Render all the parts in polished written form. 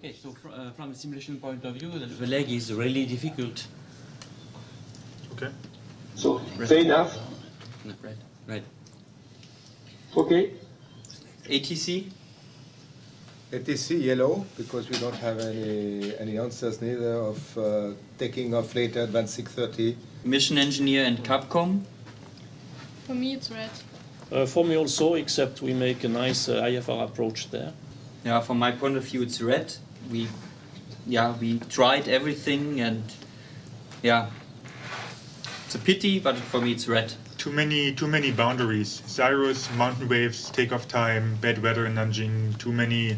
Okay, so from a simulation point of view, the leg is really difficult. Okay. So, fair enough. No, right. Okay. ATC? ATC yellow, because we don't have any answers neither of taking off later than 6:30. Mission engineer and Capcom? For me, it's red. For me also, except we make a nice IFR approach there. Yeah, from my point of view, it's red. We tried everything, and yeah, it's a pity, but for me, it's red. Too many boundaries. Cyrus, mountain waves, takeoff time, bad weather in Nanjing. Too many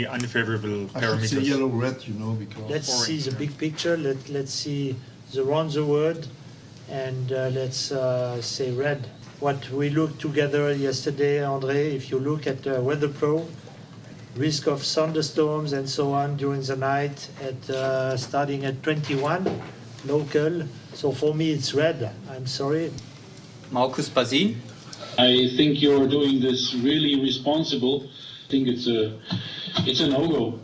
unfavorable I should parameters. say yellow-red, because... Let's see the big picture. Let's see around the world, and let's say red. What we looked together yesterday, André, if you look at Weather Pro, risk of thunderstorms and so on during the night at starting at 21 local. So for me, it's red. I'm sorry. Markus Basin? I think you're doing this really responsible. I think it's a no-go.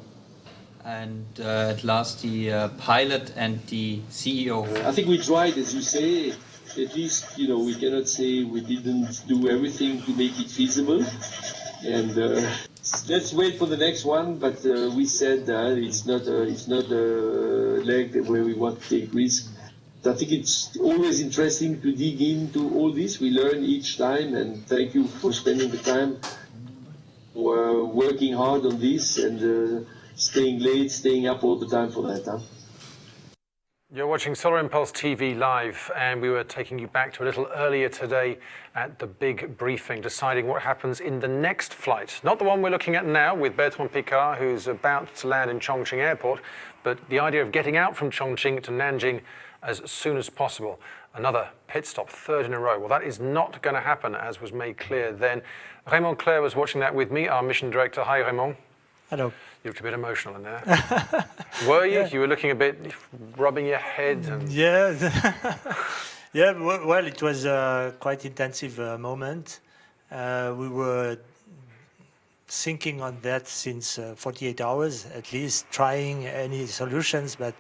And at last, the pilot and the CEO. I think we tried, as you say. At least, we cannot say we didn't do everything to make it feasible. And let's wait for the next one. But we said it's not a leg where we want to take risk. I think it's always interesting to dig into all this. We learn each time, and thank you for spending the time. We're working hard on this and staying late, staying up all the time for that. Huh? You're watching Solar Impulse TV live, and we were taking you back to a little earlier today at the big briefing, deciding what happens in the next flight. Not the one we're looking at now with Bertrand Piccard, who's about to land in Chongqing Airport, but the idea of getting out from Chongqing to Nanjing as soon as possible. Another pit stop, third in a row. Well, that is not going to happen, as was made clear then. Raymond Claire was watching that with me, our mission director. Hi, Raymond. Hello. You looked a bit emotional in there. Were you? Yeah. You were looking a bit, rubbing your head. And... Yeah. Yeah, well, it was a quite intensive moment. We were thinking on that since 48 hours, at least, trying any solutions, but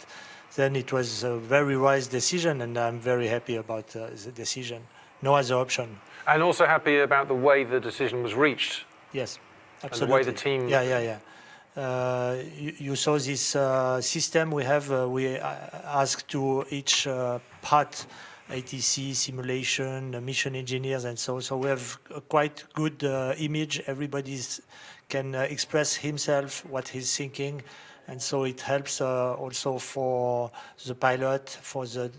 then it was a very wise decision, and I'm very happy about the decision. No other option. And also happy about the way the decision was reached. Yes, absolutely. And the way the team... Yeah. You saw this system we have. We asked to each part, ATC, simulation, mission engineers, and so we have a quite good image. Everybody can express himself, what he's thinking, and so it helps also for the pilot, for the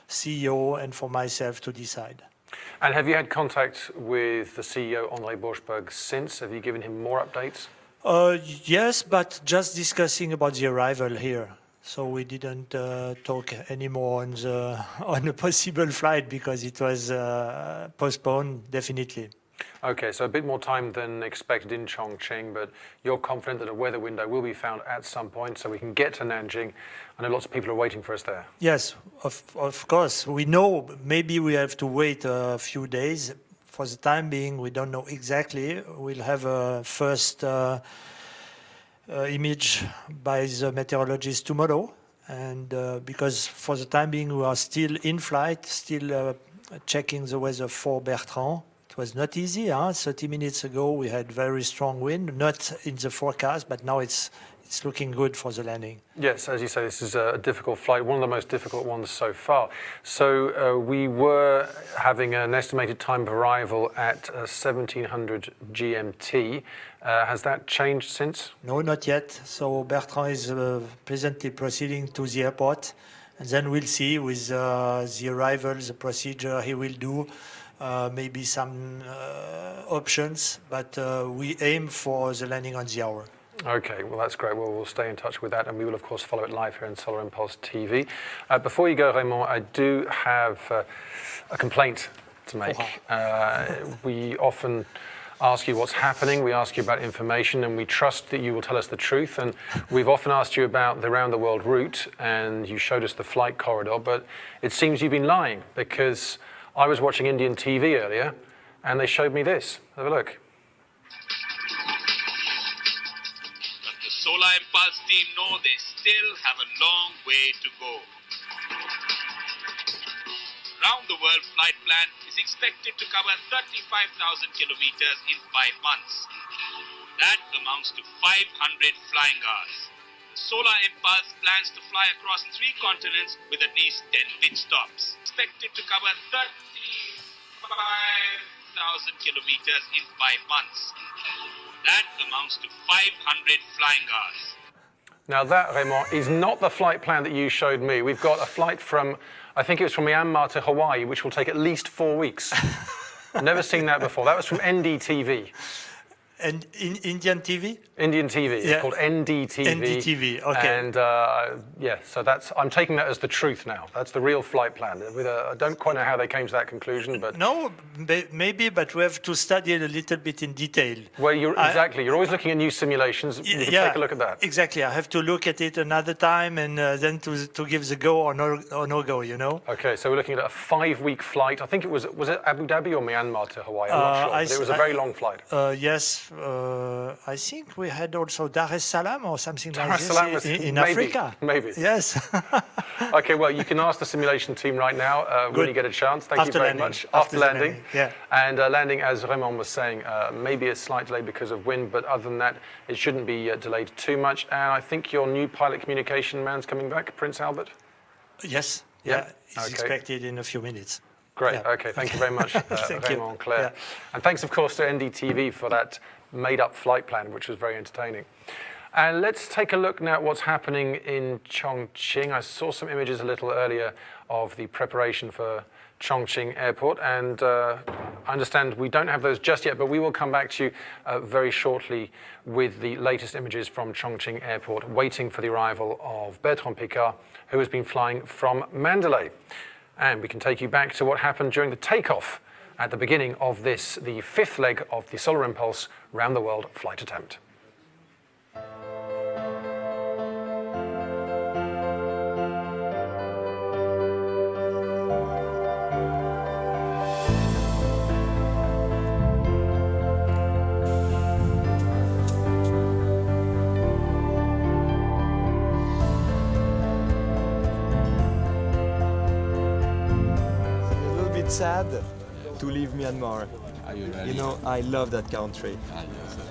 CEO, and for myself to decide. And have you had contact with the CEO, André Borschberg, since? Have you given him more updates? Yes, but just discussing about the arrival here. So we didn't talk anymore on a possible flight because it was postponed, definitely. Okay, so a bit more time than expected in Chongqing, but you're confident that a weather window will be found at some point so we can get to Nanjing. I know lots of people are waiting for us there. Yes, of course. We know maybe we have to wait a few days. For the time being, we don't know exactly. We'll have a first image by the meteorologist tomorrow. And because for the time being, we are still in flight, still checking the weather for Bertrand. It was not easy. 30 minutes ago, we had very strong wind, not in the forecast, but now it's looking good for the landing. Yes, as you say, this is a difficult flight, one of the most difficult ones so far. So we were having an estimated time of arrival at 1700 GMT. Has that changed since? No, not yet. So Bertrand is presently proceeding to the airport, and then we'll see with the arrival, the procedure he will do, maybe some options, but we aim for the landing on the hour. Okay, well, that's great. Well, we'll stay in touch with that, and we will, of course, follow it live here in Solar Impulse TV. Before you go, Raymond, I do have a complaint to make. We often ask you what's happening, we ask you about information, and we trust that you will tell us the truth. And we've often asked you about the round-the-world route, and you showed us the flight corridor, but it seems you've been lying, because I was watching Indian TV earlier, and they showed me this. Have a look. Solar Impulse team know they still have a long way to go. Round the world flight plan is expected to cover 35,000 kilometers in 5 months. That amounts to 500 flying hours. The Solar Impulse plans to fly across 3 continents with at least 10 pit stops. Expected to cover 35,000 kilometers in 5 months. That amounts to 500 flying hours. Now that, Raymond, is not the flight plan that you showed me. We've got a flight from, I think it was from Myanmar to Hawaii, which will take at least 4 weeks. Never seen that before. That was from NDTV. And in Indian TV? Indian TV. Yeah. It's called NDTV. NDTV, okay. And yeah, so I'm taking that as the truth now. That's the real flight plan. I don't quite know how they came to that conclusion, but... No, maybe, but we have to study it a little bit in detail. Well, exactly. You're always looking at new simulations. You can take a look at that. Exactly. I have to look at it another time and then to give the go or no go, you know? Okay, so we're looking at a 5-week flight. I think it was it Abu Dhabi or Myanmar to Hawaii? I'm not sure, but it was a very long flight. Yes. I think we had also Dar es Salaam or something like this in maybe, Africa. Maybe. Yes. Okay, well, you can ask the simulation team right now when you get a chance. Thank you very much. After landing. Yeah. And landing, as Raymond was saying, maybe a slight delay because of wind, but other than that, it shouldn't be delayed too much. And I think your new pilot communication man's coming back, Prince Albert? Yes. Yeah. He's expected in a few minutes. Great. Yeah. Okay. Thank you very much, Raymond, Claire. Yeah. And thanks, of course, to NDTV for that made-up flight plan, which was very entertaining. And let's take a look now at what's happening in Chongqing. I saw some images a little earlier of the preparation for Chongqing Airport, and I understand we don't have those just yet, but we will come back to you very shortly with the latest images from Chongqing Airport, waiting for the arrival of Bertrand Piccard, who has been flying from Mandalay. And we can take you back to what happened during the takeoff at the beginning of this, the 5th leg of the Solar Impulse round the world flight attempt. A little bit sad to leave Myanmar. You know, I love that country.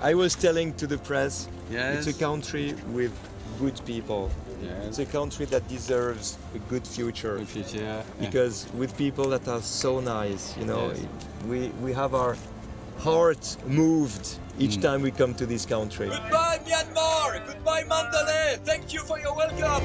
I was telling to the press, it's a country with good people. It's a country that deserves a good future. Because with people that are so nice, you know, we have our heart moved each time we come to this country. Goodbye Myanmar! Goodbye Mandalay! Thank you for your welcome!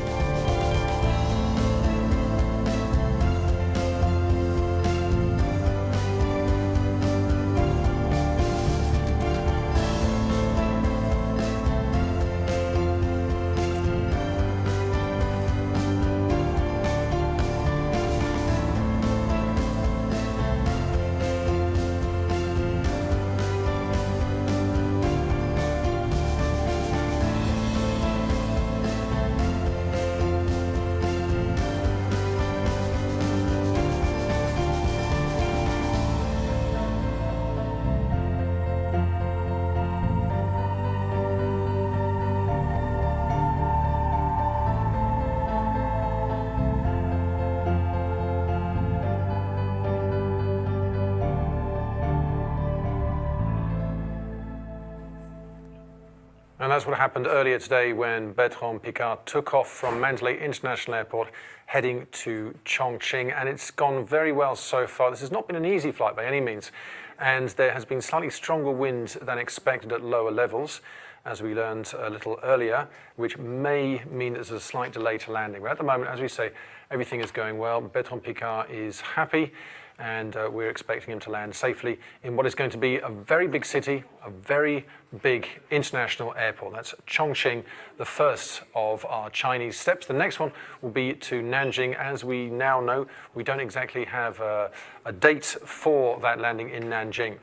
And that's what happened earlier today when Bertrand Piccard took off from Mandalay International Airport heading to Chongqing, and it's gone very well so far. This has not been an easy flight by any means, and there has been slightly stronger wind than expected at lower levels, as we learned a little earlier, which may mean there's a slight delay to landing. But at the moment, as we say, everything is going well. Bertrand Piccard is happy, and we're expecting him to land safely in what is going to be a very big city, a very big international airport. That's Chongqing, the first of our Chinese steps. The next one will be to Nanjing. As we now know, we don't exactly have a date for that landing in Nanjing.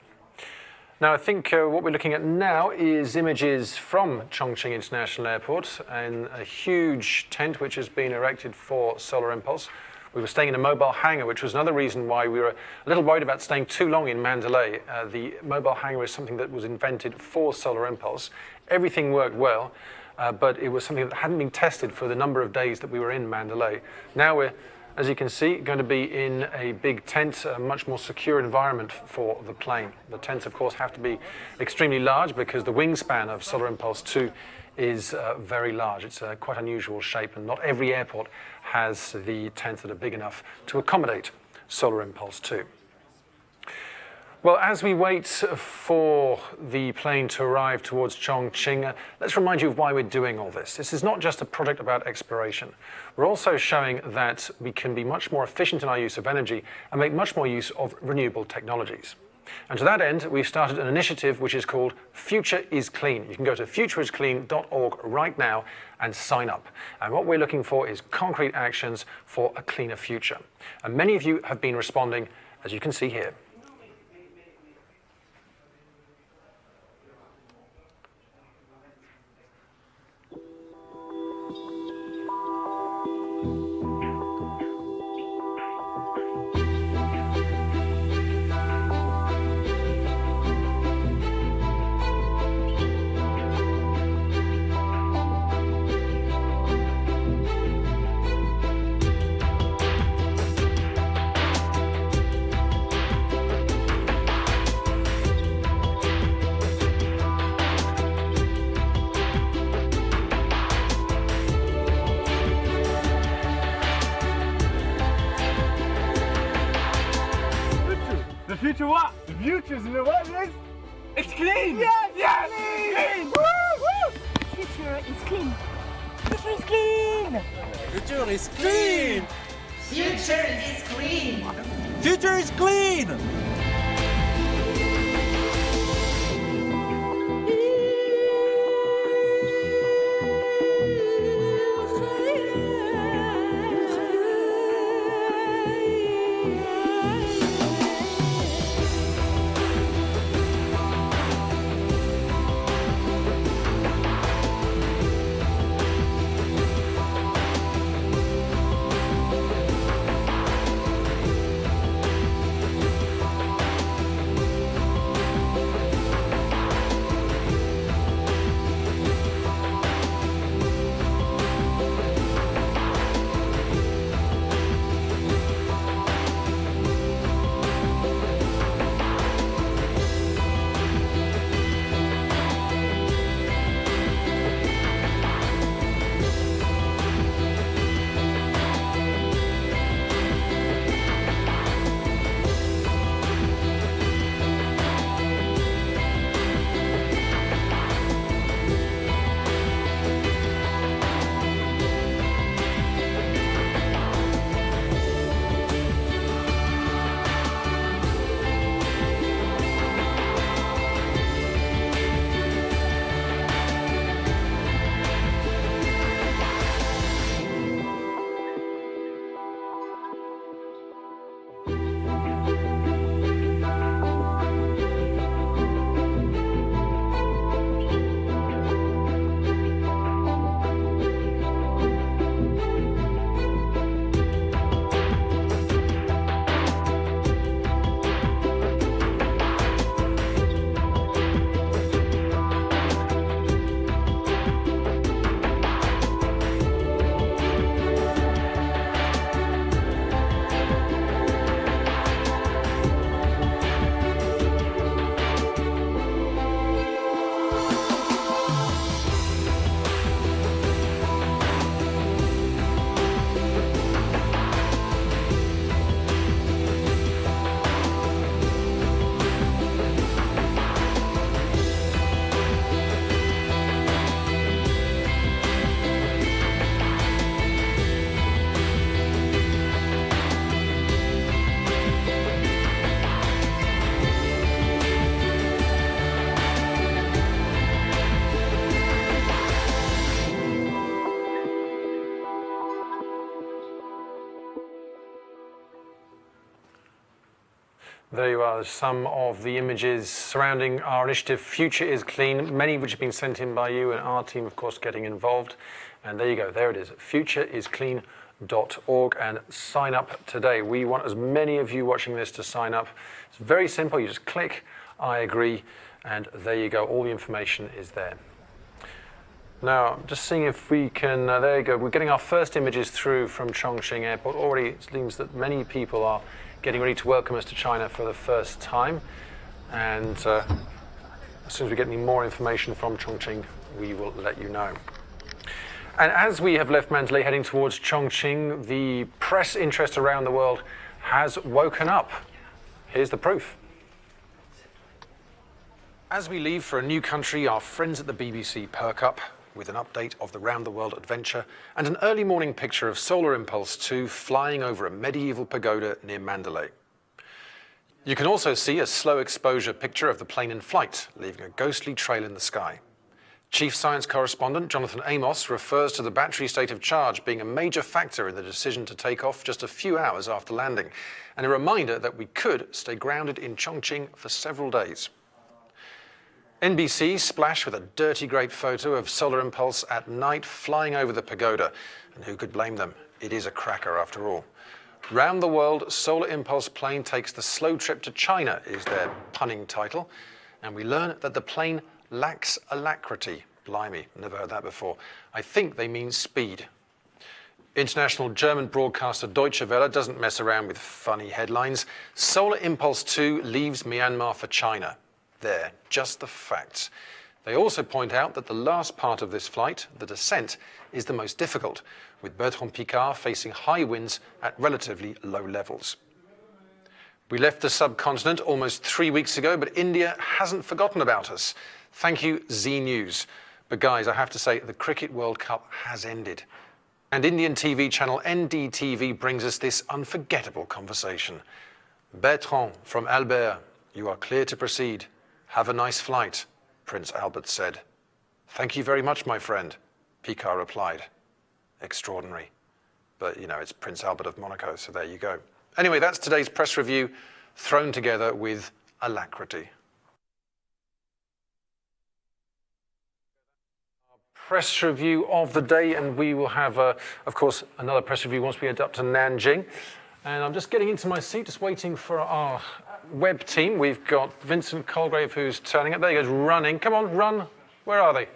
Now, I think what we're looking at now is images from Chongqing International Airport and a huge tent which has been erected for Solar Impulse. We were staying in a mobile hangar, which was another reason why we were a little worried about staying too long in Mandalay. The mobile hangar is something that was invented for Solar Impulse. Everything worked well, but it was something that hadn't been tested for the number of days that we were in Mandalay. Now we're, as you can see, going to be in a big tent, a much more secure environment for the plane. The tents, of course, have to be extremely large because the wingspan of Solar Impulse 2 is very large. It's a quite unusual shape, and not every airport has the tents that are big enough to accommodate Solar Impulse 2. Well, as we wait for the plane to arrive towards Chongqing, let's remind you of why we're doing all this. This is not just a project about exploration. We're also showing that we can be much more efficient in our use of energy and make much more use of renewable technologies. And to that end, we've started an initiative which is called Future is Clean. You can go to futureisclean.org right now and sign up. And what we're looking for is concrete actions for a cleaner future. And many of you have been responding, as you can see here. The future what? The future is the what is? It's clean! Yes! Yes! Clean! Woo! Woo! Future is clean! Future is clean! Future is clean! Future is clean! Future is clean! There you are, some of the images surrounding our initiative, Future is Clean, many of which have been sent in by you and our team, of course, getting involved. And there you go, there it is, futureisclean.org, and sign up today. We want as many of you watching this to sign up. It's very simple, you just click, I agree, and there you go, all the information is there. Now, just seeing if we can, there you go, we're getting our first images through from Chongqing Airport. Already it seems that many people are getting ready to welcome us to China for the first time. And as soon as we get any more information from Chongqing, we will let you know. And as we have left Mandalay heading towards Chongqing, the press interest around the world has woken up. Here's the proof. As we leave for a new country, our friends at the BBC perk up with an update of the round-the-world adventure and an early morning picture of Solar Impulse 2 flying over a medieval pagoda near Mandalay. You can also see a slow exposure picture of the plane in flight, leaving a ghostly trail in the sky. Chief Science Correspondent Jonathan Amos refers to the battery state of charge being a major factor in the decision to take off just a few hours after landing, and a reminder that we could stay grounded in Chongqing for several days. NBC splash with a dirty great photo of Solar Impulse at night flying over the pagoda, and who could blame them? It is a cracker after all. Round the World, Solar Impulse plane takes the slow trip to China is their punning title, and we learn that the plane lacks alacrity. Blimey, never heard that before. I think they mean speed. International German broadcaster Deutsche Welle doesn't mess around with funny headlines. Solar Impulse 2 leaves Myanmar for China. There, just the facts. They also point out that the last part of this flight, the descent, is the most difficult, with Bertrand Piccard facing high winds at relatively low levels. We left the subcontinent almost 3 weeks ago, but India hasn't forgotten about us. Thank you, Z News. But guys, I have to say, the Cricket World Cup has ended. And Indian TV channel NDTV brings us this unforgettable conversation. Bertrand from Albert, you are clear to proceed. Have a nice flight, Prince Albert said. Thank you very much, my friend, Piccard replied. Extraordinary. But, you know, it's Prince Albert of Monaco, so there you go. Anyway, that's today's press review, thrown together with alacrity. Press review of the day, and we will have, of course, another press review once we head up to Nanjing. And I'm just getting into my seat, just waiting for our web team. We've got Vincent Colgrave, who's turning up. There he goes, running. Come on, run. Where are they?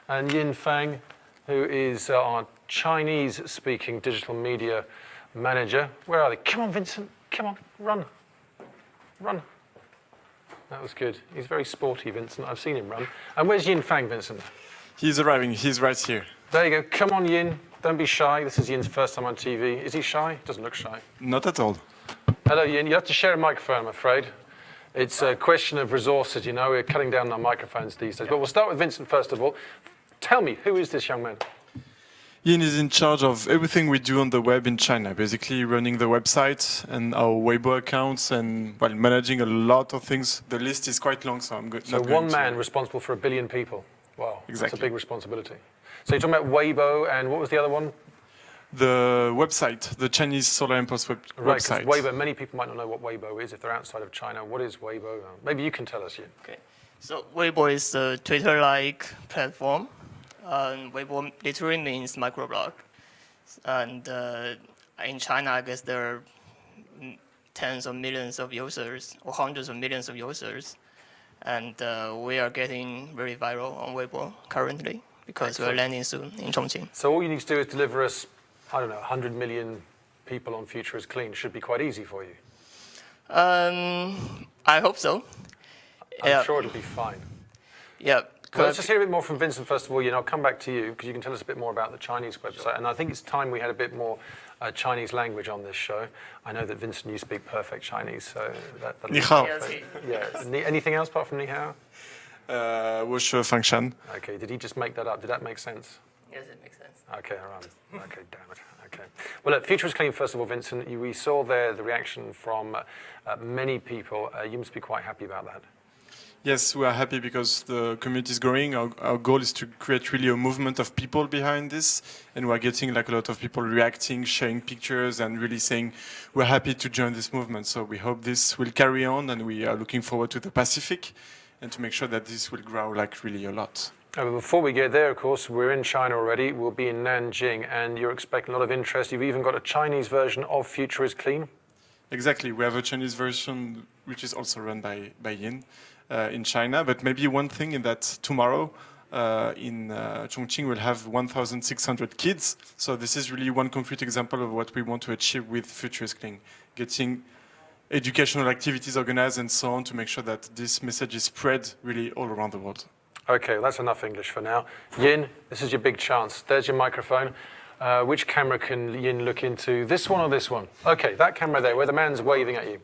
And Yin Fang, who is our Chinese-speaking digital media manager. Where are they? Come on, Vincent. Come on, run. Run. That was good. He's very sporty, Vincent. I've seen him run. And where's Yin Fang, Vincent? He's arriving. He's right here. There you go. Come on, Yin. Don't be shy. This is Yin's first time on TV. Is he shy? Doesn't look shy. Not at all. Hello, Yin. You have to share a microphone, I'm afraid. It's a question of resources, you know. We're cutting down on microphones these days. But we'll start with Vincent first of all. Tell me, who is this young man? Yin is in charge of everything we do on the web in China, basically running the website and our Weibo accounts and, well, managing a lot of things. The list is quite long, so I'm good. So one man responsible for 1 billion people. Wow, exactly. That's a big responsibility. So you're talking about Weibo, and what was the other one? The website, the Chinese Solar Impulse website. Right, Weibo, many people might not know what Weibo is if they're outside of China. What is Weibo? Maybe you can tell us, Yin. Okay. So Weibo is a Twitter-like platform. Weibo literally means microblog. And in China, I guess there are tens of millions of users or hundreds of millions of users. And we are getting very viral on Weibo currently because we're landing soon in Chongqing. So all you need to do is deliver us, I don't know, 100 million people on Future is Clean. Should be quite easy for you. I hope so. I'm sure it'll be fine. Yeah. Well, let's just hear a bit more from Vincent first of all. I'll come back to you because you can tell us a bit more about the Chinese website. Sure. And I think it's time we had a bit more Chinese language on this show. I know that Vincent, you speak perfect Chinese, so that'll Ni hao. Yeah. Anything else apart from ni hao? 我说方山. Okay. Did he just make that up? Did that make sense? Yes, it makes sense. Okay, all right. Okay, damn it. Okay. Well, look, Future is Clean, first of all, Vincent. We saw there the reaction from many people. You must be quite happy about that. Yes, we are happy because the community is growing. Our goal is to create really a movement of people behind this, and we're getting like a lot of people reacting, sharing pictures, and really saying we're happy to join this movement. So we hope this will carry on, and we are looking forward to the Pacific, and to make sure that this will grow like really a lot. Before we get there, of course, we're in China already. We'll be in Nanjing, and you're expecting a lot of interest. You've even got a Chinese version of Future is Clean. Exactly. We have a Chinese version, which is also run by Yin. In China, but maybe one thing in that tomorrow in Chongqing will have 1,600 kids. So this is really one concrete example of what we want to achieve with Future is Clean, getting educational activities organized and so on to make sure that this message is spread really all around the world. Okay, well, that's enough English for now. Yin, this is your big chance. There's your microphone. Which camera can Yin look into? This one or this one? Okay, that camera there, where the man's waving at you.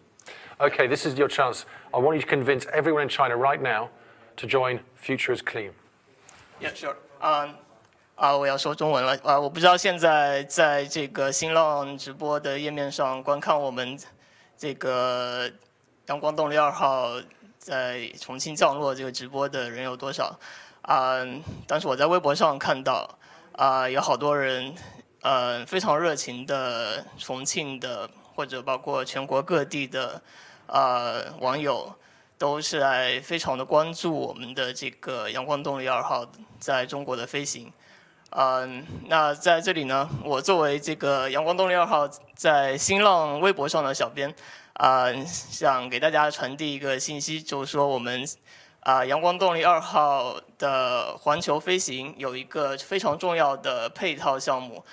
Okay, this is your chance. I want you to convince everyone in China right now to join Future is Clean. Yeah, sure. 我要说中文了。我不知道现在在这个新浪直播的页面上观看我们这个阳光动力2号在重庆降落这个直播的人有多少？但是我在微博上看到，有好多人非常热情的重庆的或者包括全国各地的网友。都是来非常的关注我们的这个阳光动力2号在中国的飞行。那在这里呢，我作为这个阳光动力2号在新浪微博上的小编，想给大家传递一个信息，就是说我们阳光动力2号的环球飞行有一个非常重要的配套项目。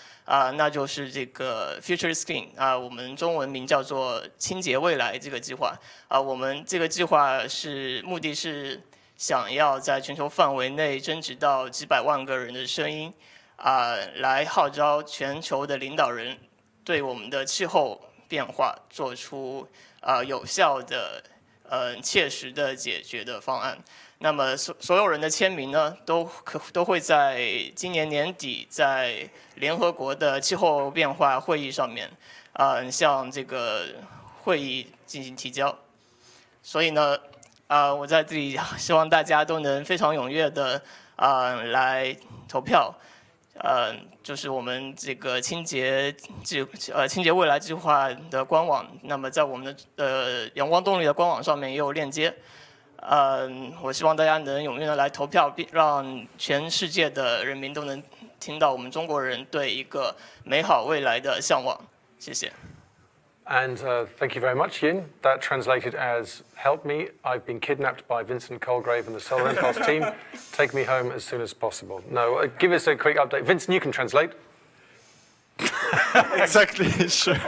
那就是这个 Future is Clean 我们中文名叫做清洁未来这个计划我们这个计划目的是想要在全球范围内征集到几百万个人的声音来号召全球的领导人对我们的气候变化做出有效的切实的解决的方案。那么所有人的签名呢，都会在今年年底在联合国的气候变化会议上面，向这个会议进行提交。所以呢，我在这里希望大家都能非常踊跃的来投票。就是我们这个清洁未来计划的官网，那么在我们的阳光动力的官网上面也有链接。我希望大家能踊跃的来投票，让全世界的人民都能听到我们中国人对一个美好未来的向往。谢谢。And thank you very much, Yin. That translated as, help me, I've been kidnapped by Vincent Colgrave and the Solar Impulse team. Take me home as soon as possible. No, give us a quick update. Vincent, you can translate. Exactly, sure.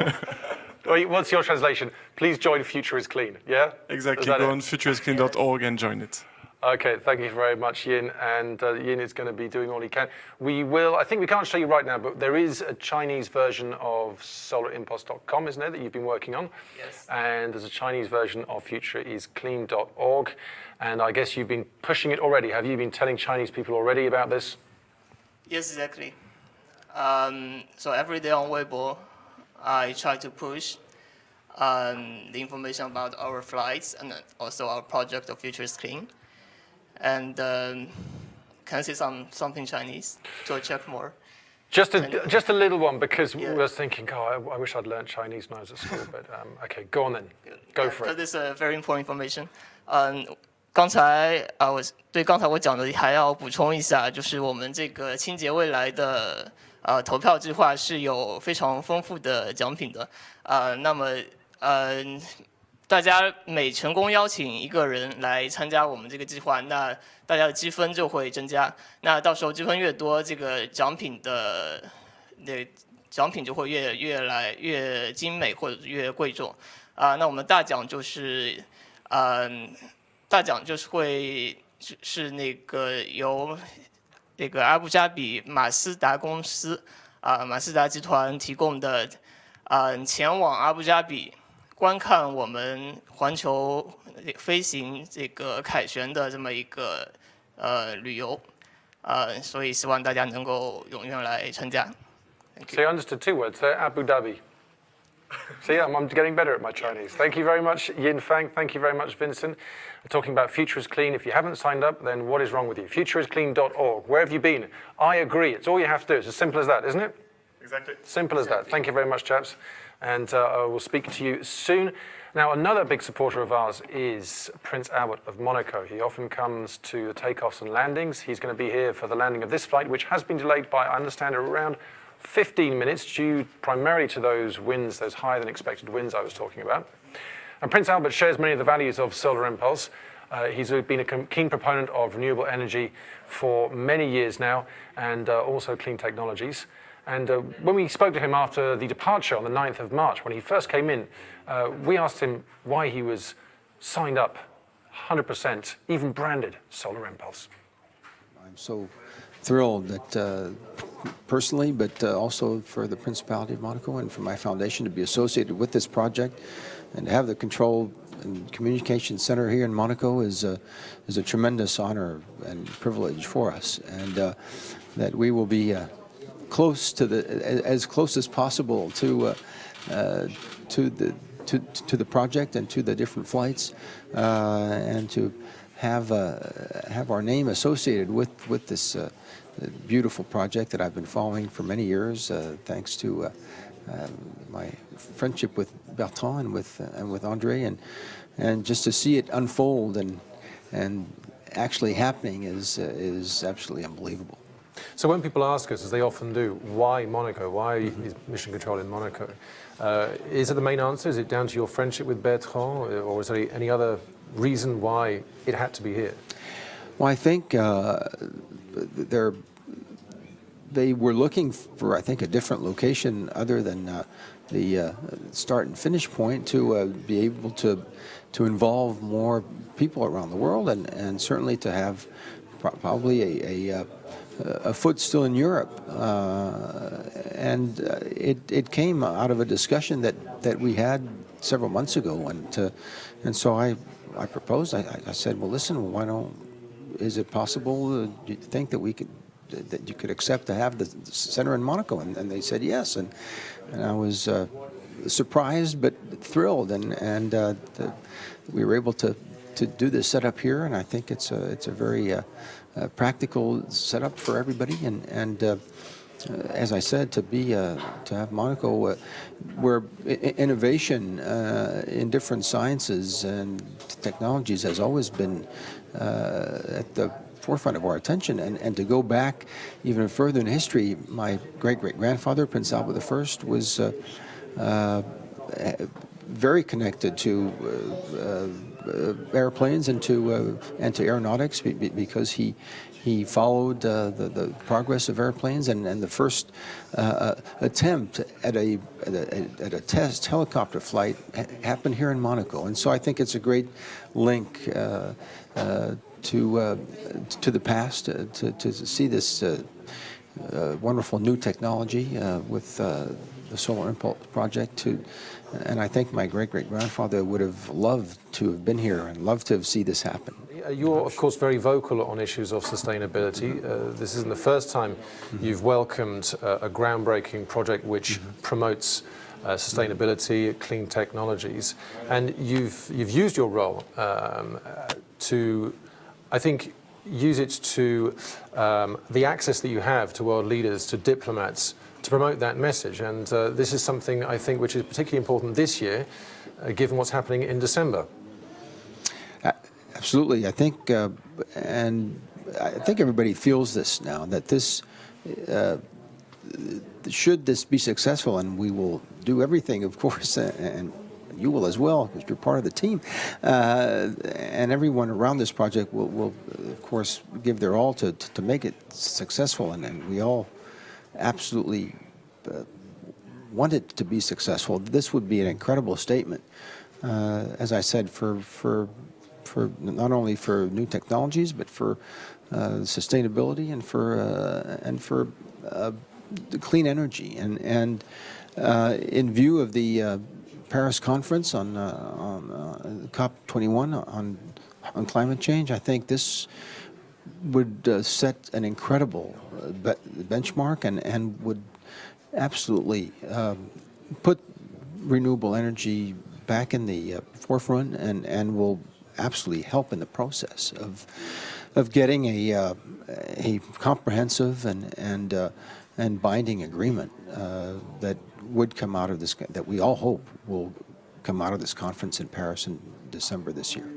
What's your translation? Please join Future is Clean, yeah? Exactly, go on futureisclean.org and join it. Okay, thank you very much, Yin. And Yin is going to be doing all he can. I think we can't show you right now, but there is a Chinese version of solarimpulse.com, isn't there, that you've been working on? Yes. And there's a Chinese version of futureisclean.org. And I guess you've been pushing it already. Have you been telling Chinese people already about this? Yes, exactly. So every day on Weibo, I try to push the information about our flights and also our project of Future is Clean. And can I say something Chinese to check more? Just a little one, because we were thinking, I wish I'd learned Chinese when I was at school. But okay, go on then. Go for it. This is very important information. 刚才我讲的还要补充一下，就是我们这个清洁未来的投票计划是有非常丰富的奖品的。那么大家每成功邀请一个人来参加我们这个计划，那大家的积分就会增加。那到时候积分越多，这个奖品就会越精美或者越贵重。那我们大奖就是是那个由那个阿布扎比马斯达公司马斯达集团提供的前往阿布扎比观看我们环球飞行这个凯旋的这么一个旅游所以希望大家能够踊跃来参加。So you understood 2 words there, Abu Dhabi. See, I'm getting better at my Chinese. Thank you very much, Yin Fang. Thank you very much, Vincent. We're talking about Future is Clean. If you haven't signed up, then what is wrong with you? Futureisclean.org. Where have you been? I agree. It's all you have to do. It's as simple as that, isn't it? Exactly. Simple as that. Thank you very much, chaps. And I will speak to you soon. Now, another big supporter of ours is Prince Albert of Monaco. He often comes to the takeoffs and landings. He's going to be here for the landing of this flight, which has been delayed by, I understand, around 15 minutes due primarily to those winds, those higher than expected winds I was talking about. And Prince Albert shares many of the values of Solar Impulse. He's been a keen proponent of renewable energy for many years now, and also clean technologies. And when we spoke to him after the departure on the 9th of March, when he first came in, we asked him why he was signed up 100%, even branded Solar Impulse. I'm so thrilled that personally, but also for the Principality of Monaco and for my foundation to be associated with this project and to have the control and communication center here in Monaco is a tremendous honor and privilege for us, and that we will be close to as close as possible to the project and to the different flights, and to have our name associated with this beautiful project that I've been following for many years, thanks to my friendship with Bertrand and with André, and just to see it unfold and actually happening is absolutely unbelievable. So when people ask us, as they often do, why Monaco? Why is mission control in Monaco? Is it the main answer? Is it down to your friendship with Bertrand, or is there any other reason why it had to be here? Well, I think they were looking for, I think, a different location other than the start and finish point to be able to involve more people around the world, and certainly to have probably a foot still in Europe, and it came out of a discussion that we had several months ago, and so I proposed. I said, well, listen, why don't? Is it possible? Do you think that you could accept to have the center in Monaco? And they said yes, and I was surprised but thrilled, and we were able to do this setup here, and I think it's a very practical setup for everybody, and as I said, to have Monaco, where innovation in different sciences and technologies has always been at the forefront of our attention, and to go back even further in history, my great-great-grandfather, Prince Albert I, was very connected to airplanes and to aeronautics, because he followed the progress of airplanes, and the first attempt at a test helicopter flight happened here in Monaco, and so I think it's a great link to the past, to see this wonderful new technology with the Solar Impulse project. And I think my great-great-grandfather would have loved to have been here and loved to have seen this happen. You're, of course, very vocal on issues of sustainability. This isn't the first time you've welcomed a groundbreaking project which promotes sustainability, clean technologies, and you've used your role to, I think, use it to the access that you have to world leaders, to diplomats, to promote that message. And this is something, I think, which is particularly important this year, given what's happening in December. Absolutely. I think, and I think everybody feels this now, that this, should this be successful, and we will do everything, of course, and you will as well, because you're part of the team, and everyone around this project will of course, give their all to make it successful, and we all absolutely want it to be successful. This would be an incredible statement, as I said, for not only for new technologies, but for sustainability and for clean energy, and in view of the Paris conference on COP21 on climate change, I think this would set an incredible benchmark, and would absolutely put renewable energy back in the forefront, and will absolutely help in the process of getting a comprehensive and binding agreement that would come out of this, that we all hope will come out of this conference in Paris in December this year.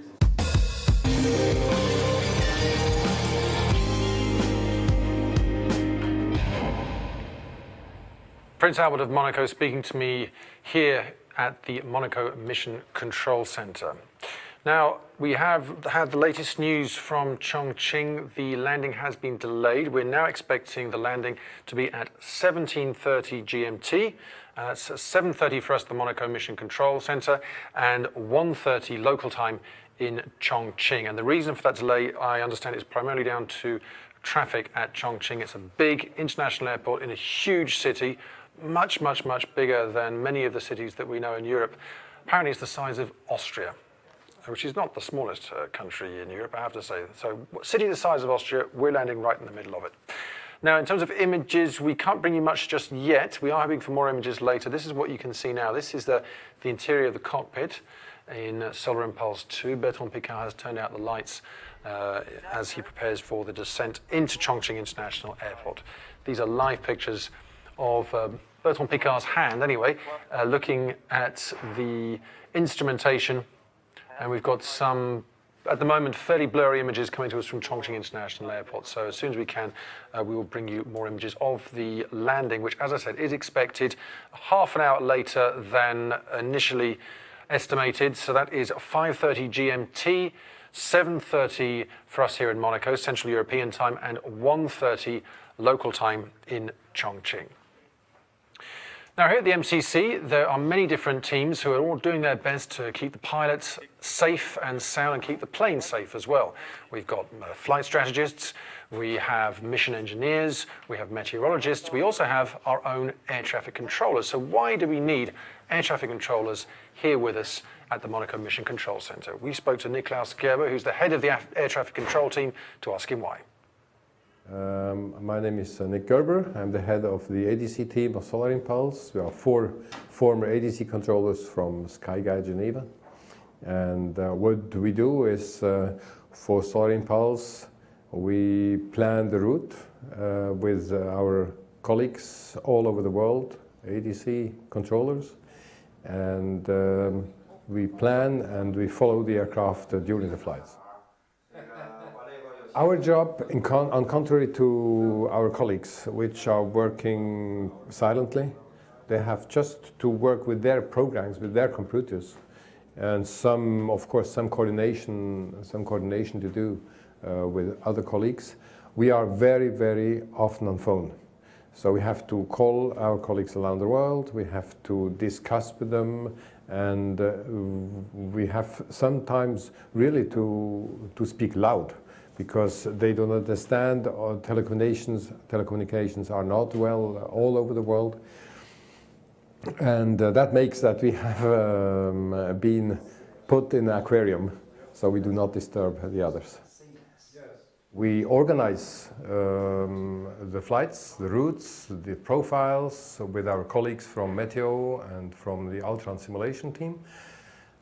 Prince Albert of Monaco speaking to me here at the Monaco Mission Control Center. Now, we have had the latest news from Chongqing. The landing has been delayed. We're now expecting the landing to be at 17:30 GMT. It's 7:30 for us at the Monaco Mission Control Center and 1:30 local time in Chongqing. And the reason for that delay, I understand, is primarily down to traffic at Chongqing. It's a big international airport in a huge city, much, much, much bigger than many of the cities that we know in Europe. Apparently it's the size of Austria, which is not the smallest country in Europe, I have to say. So city the size of Austria, we're landing right in the middle of it. Now, in terms of images, we can't bring you much just yet. We are hoping for more images later. This is what you can see now. This is the interior of the cockpit in Solar Impulse 2. Bertrand Piccard has turned out the lights as he prepares for the descent into Chongqing International Airport. These are live pictures of Bertrand Piccard's hand, anyway, looking at the instrumentation. And we've got some, at the moment, fairly blurry images coming to us from Chongqing International Airport. So as soon as we can, we will bring you more images of the landing, which, as I said, is expected half an hour later than initially estimated. So that is 5:30 GMT, 7:30 for us here in Monaco, Central European time, and 1:30 local time in Chongqing. Now, here at the MCC, there are many different teams who are all doing their best to keep the pilots safe and sound and keep the plane safe as well. We've got flight strategists, we have mission engineers, we have meteorologists, we also have our own air traffic controllers. So why do we need air traffic controllers here with us at the Monaco Mission Control Center? We spoke to Niklaus Gerber, who's the head of the air traffic control team, to ask him why. My name is Nick Gerber. I'm the head of the ADC team of Solar Impulse. We are 4 former ADC controllers from SkyGuide Geneva. And what we do is, for Solar Impulse, we plan the route with our colleagues all over the world, ADC controllers. And we plan and we follow the aircraft during the flights. Our job, on contrary to our colleagues, which are working silently, they have just to work with their programs, with their computers, and of course, some coordination to do with other colleagues. We are very, very often on phone. So we have to call our colleagues around the world, we have to discuss with them, and we have sometimes really to speak loud, because they don't understand, or telecommunications are not well all over the world. And that makes that we have been put in an aquarium, so we do not disturb the others. We organize the flights, the routes, the profiles with our colleagues from Meteo and from the Ultron simulation team.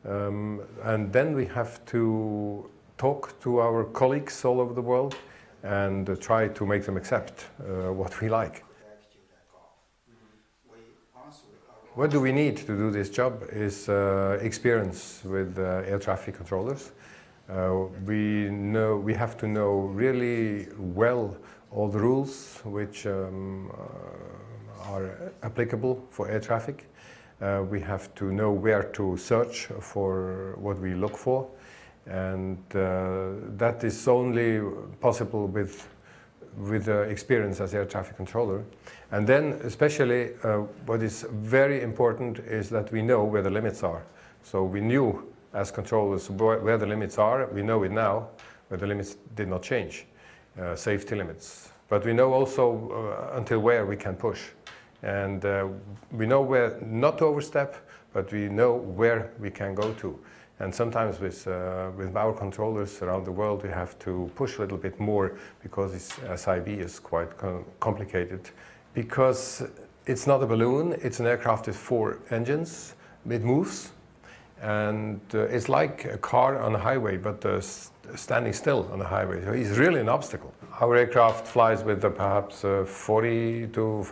And then we have to talk to our colleagues all over the world and try to make them accept what we like. What do we need to do this job is experience with air traffic controllers. We have to know really well all the rules which are applicable for air traffic. We have to know where to search for what we look for. And that is only possible with experience as air traffic controller. And then especially what is very important is that we know where the limits are. So we knew as controllers where the limits are. We know it now, where the limits did not change, safety limits. But we know also until where we can push. And we know where not to overstep, but we know where we can go to. And sometimes with our controllers around the world, we have to push a little bit more, because SIV is quite complicated. Because it's not a balloon, it's an aircraft with 4 engines. It moves, and it's like a car on a highway, but standing still on the highway. So it's really an obstacle. Our aircraft flies with perhaps 40 to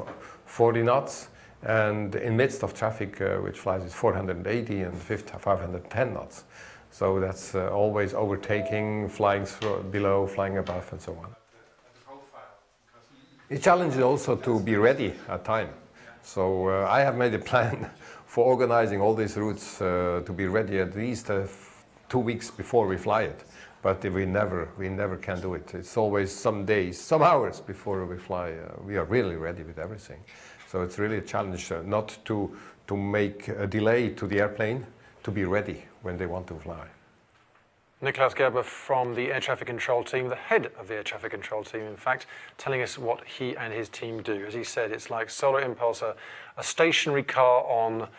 40 knots. And in midst of traffic, which flies with 480 and 510 knots. So that's always overtaking, flying below, flying above, and so on. It's challenging also to be ready at time. So I have made a plan for organizing all these routes to be ready at least 2 weeks before we fly it. But we never can do it. It's always some days, some hours before we fly. We are really ready with everything. So it's really a challenge not to make a delay to the airplane, to be ready when they want to fly. Niklaus Gerber from the air traffic control team, the head of the air traffic control team, in fact, telling us what he and his team do. As he said, it's like Solar Impulse, a stationary car on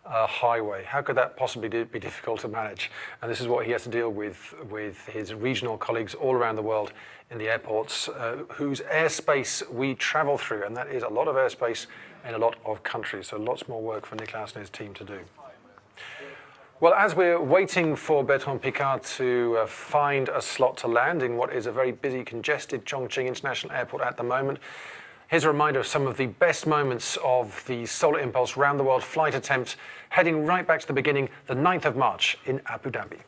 a highway. How could that possibly be difficult to manage? And this is what he has to deal with his regional colleagues all around the world in the airports whose airspace we travel through. And that is a lot of airspace in a lot of countries. So lots more work for Niklaus and his team to do. Well, as we're waiting for Bertrand Piccard to find a slot to land in what is a very busy, congested Chongqing International Airport at the moment, here's a reminder of some of the best moments of the Solar Impulse round-the-world flight attempt, heading right back to the beginning, the 9th of March in Abu Dhabi.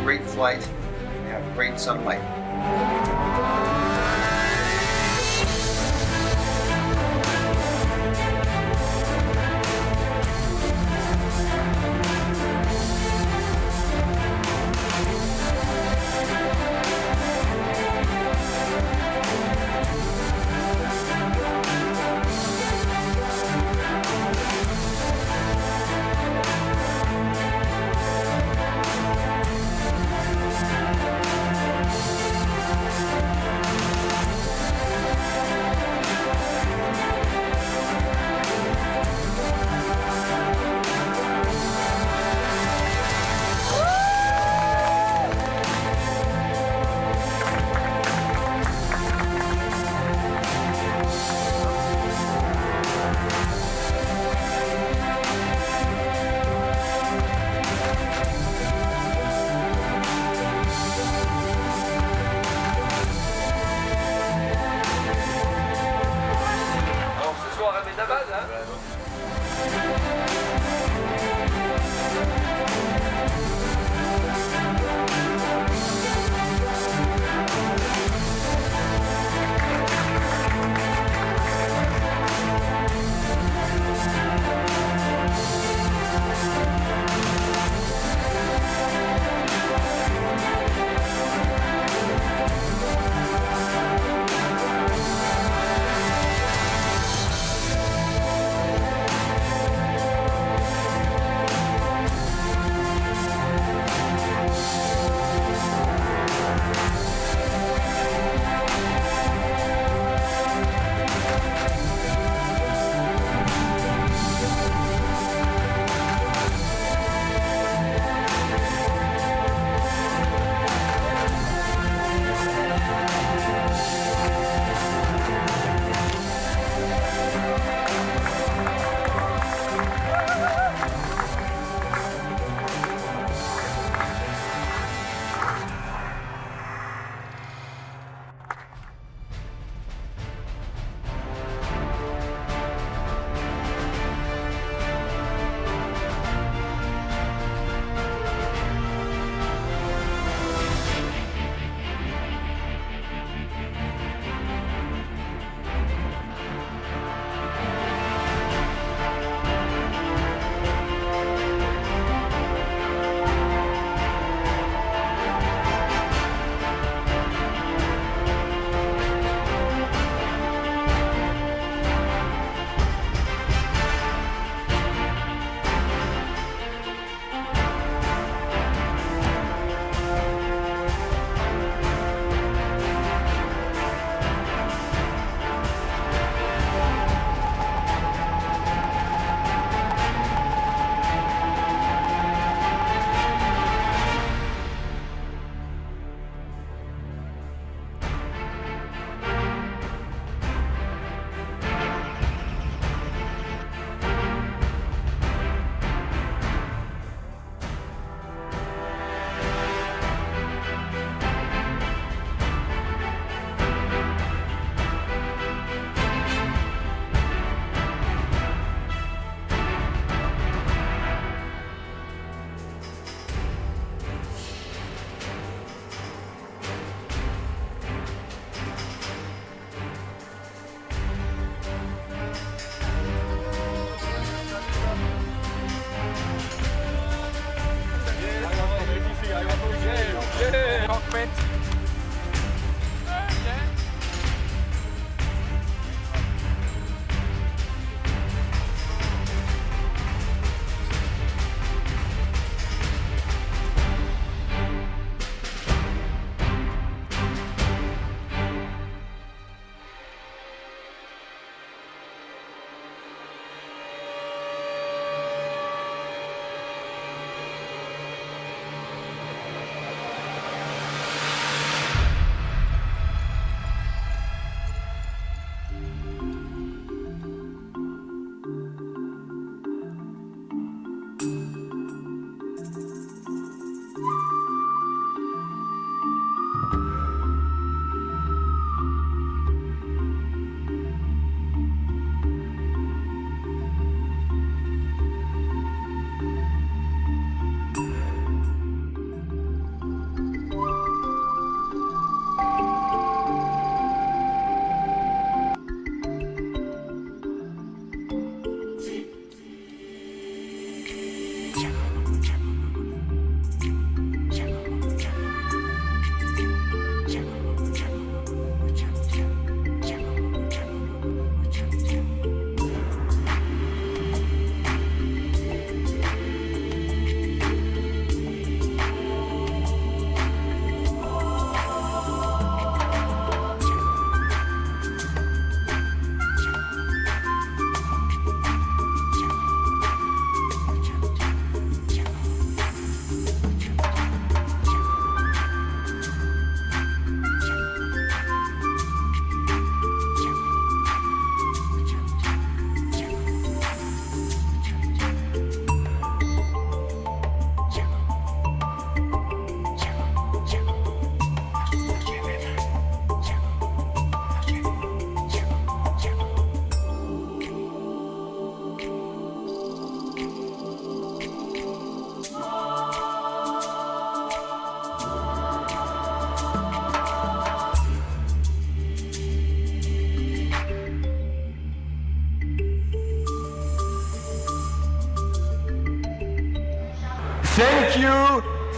Great flight, we have great sunlight.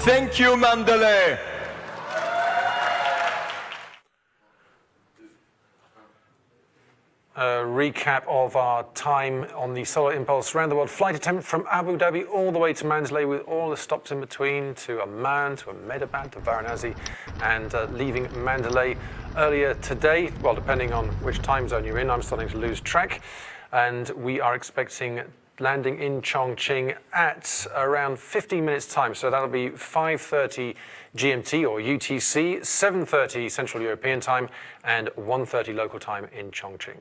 Thank you, Mandalay. Recap of our time on the Solar Impulse round the world flight attempt from Abu Dhabi all the way to Mandalay with all the stops in between to Amman, to Ahmedabad, to Varanasi, and leaving Mandalay earlier today. Well, depending on which time zone you're in, I'm starting to lose track. And we are expecting landing in Chongqing at around 15 minutes time. So that'll be 5:30 GMT or UTC, 7:30 Central European time, and 1:30 local time in Chongqing.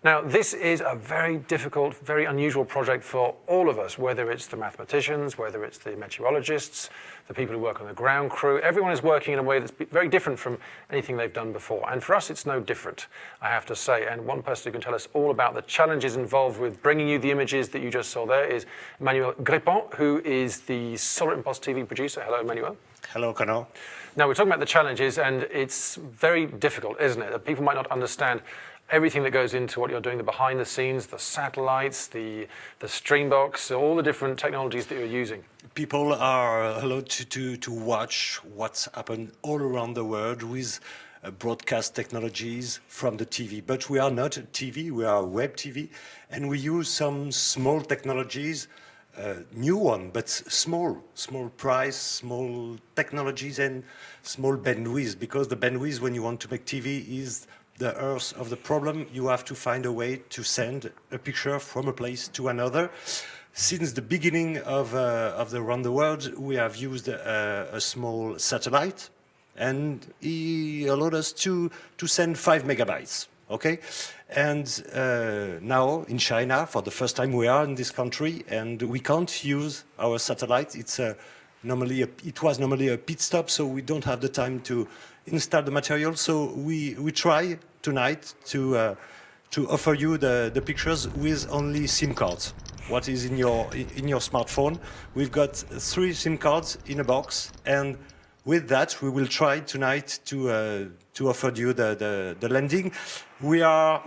Now, this is a very difficult, very unusual project for all of us, whether it's the mathematicians, whether it's the meteorologists, the people who work on the ground crew. Everyone is working in a way that's very different from anything they've done before. And for us, it's no different, I have to say. And one person who can tell us all about the challenges involved with bringing you the images that you just saw there is Emmanuel Grépon, who is the Solar Impulse TV producer. Hello, Emmanuel. Hello, Connor. Now, we're talking about the challenges, and it's very difficult, isn't it? That people might not understand everything that goes into what you're doing, the behind the scenes, the satellites, the Streambox, all the different technologies that you're using. People are allowed to watch what's happened all around the world with broadcast technologies from the TV. But we are not a TV, we are web TV, and we use some small technologies, new one, but small price, small technologies, and small bandwidth, because the bandwidth when you want to make TV is the earth of the problem. You have to find a way to send a picture from a place to another. Since the beginning of the Around the World, we have used a small satellite, and he allowed us to send 5 megabytes. Okay, and now in China, for the first time, we are in this country, and we can't use our satellite. It was normally a pit stop, so we don't have the time to install the material. So we try tonight to offer you the pictures with only SIM cards. What is in your smartphone? We've got 3 SIM cards in a box, and with that we will try tonight to offer you the landing. We are.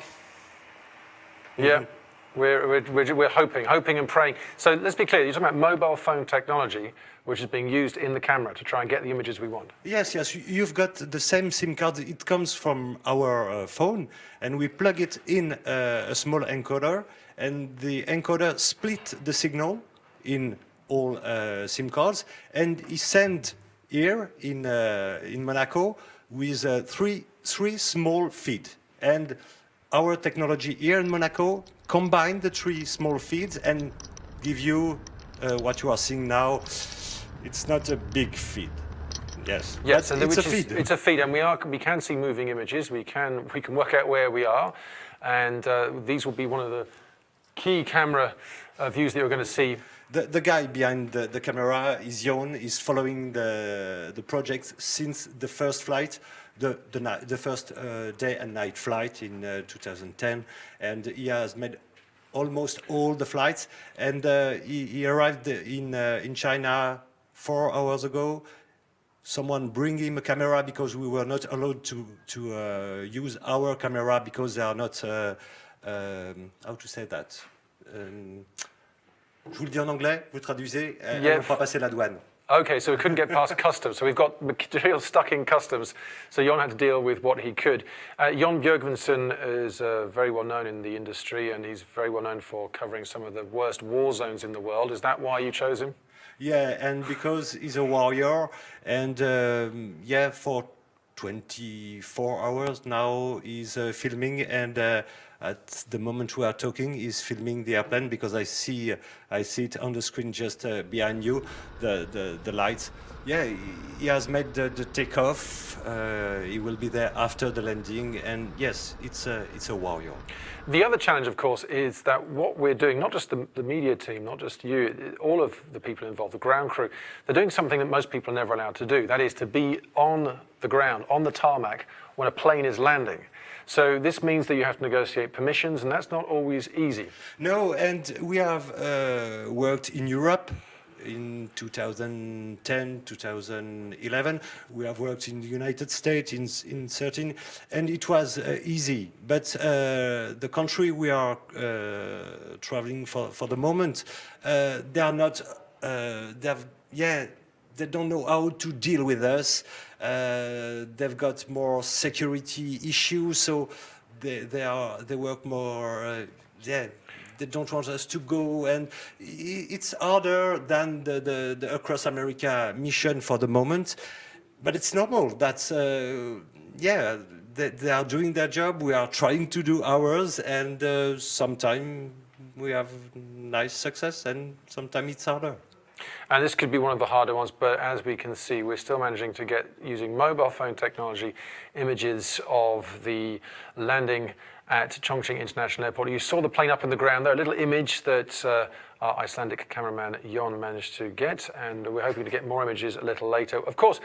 Yeah. We're hoping and praying. So let's be clear, you're talking about mobile phone technology, which is being used in the camera to try and get the images we want. Yes, you've got the same SIM card. It comes from our phone, and we plug it in a small encoder, and the encoder split the signal in all SIM cards, and is sent here in Monaco with three small feed. And our technology here in Monaco combine the 3 small feeds and give you what you are seeing now. It's not a big feed. Yes, and it's a feed. It's a feed, and we can see moving images. We can work out where we are, and these will be one of the key camera views that you're going to see. The guy behind the camera is Jon. Is following the project since the first flight. The first day and night flight in 2010, and he has made almost all the flights. And he arrived in China 4 hours ago. Someone bring him a camera because we were not allowed to use our camera because they are not how to say that. Je vous le dis en anglais, vous traduisez. On ne peut pas passer la douane. Okay, so we couldn't get past customs. So we've got material stuck in customs. So Jon had to deal with what he could. Jon Bjørgvinsen is very well known in the industry, and he's very well known for covering some of the worst war zones in the world. Is that why you chose him? Yeah, and because he's a warrior, and for 24 hours now he's filming, and at the moment we are talking, he's filming the airplane, because I see it on the screen just behind you, the lights. Yeah, he has made the takeoff. He will be there after the landing, and yes, it's a warrior. The other challenge, of course, is that what we're doing, not just the media team, not just you, all of the people involved, the ground crew, they're doing something that most people are never allowed to do. That is to be on the ground, on the tarmac, when a plane is landing. So this means that you have to negotiate permissions, and that's not always easy. No, and we have worked in Europe in 2010, 2011. We have worked in the United States in 2013, and it was easy. But the country we are traveling for the moment, they are not. They they don't know how to deal with us. They've got more security issues, so they work more. They don't want us to go, and it's harder than the Across America mission for the moment. But it's normal. That's they are doing their job. We are trying to do ours, and sometimes we have nice success, and sometimes it's harder. And this could be one of the harder ones, but as we can see, we're still managing to get, using mobile phone technology, images of the landing at Chongqing International Airport. You saw the plane up in the ground there, a little image that our Icelandic cameraman Jon managed to get, and we're hoping to get more images a little later. Of course,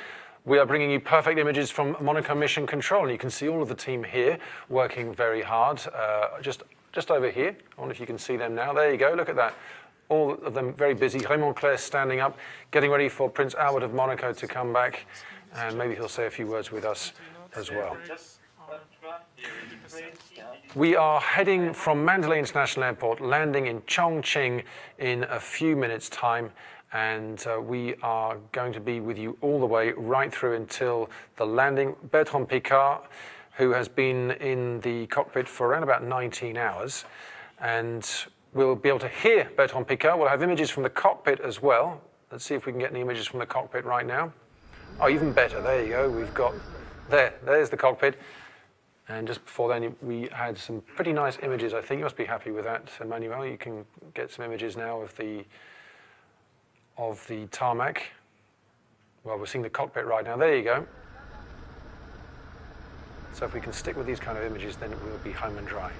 we are bringing you perfect images from Monaco Mission Control, and you can see all of the team here working very hard, just over here. I wonder if you can see them now. There you go, look at that. All of them very busy. Raymond Claire standing up, getting ready for Prince Albert of Monaco to come back, and maybe he'll say a few words with us as well. We are heading from Mandalay International Airport, landing in Chongqing in a few minutes' time, and we are going to be with you all the way right through until the landing. Bertrand Piccard, who has been in the cockpit for around about 19 hours, and we'll be able to hear Bertrand Piccard. We'll have images from the cockpit as well. Let's see if we can get any images from the cockpit right now. Oh, even better, there you go. We've got, there's the cockpit. And just before then, we had some pretty nice images. I think you must be happy with that, Emmanuel. You can get some images now of the tarmac. Well, we're seeing the cockpit right now. There you go. So if we can stick with these kind of images, then we'll be home and dry.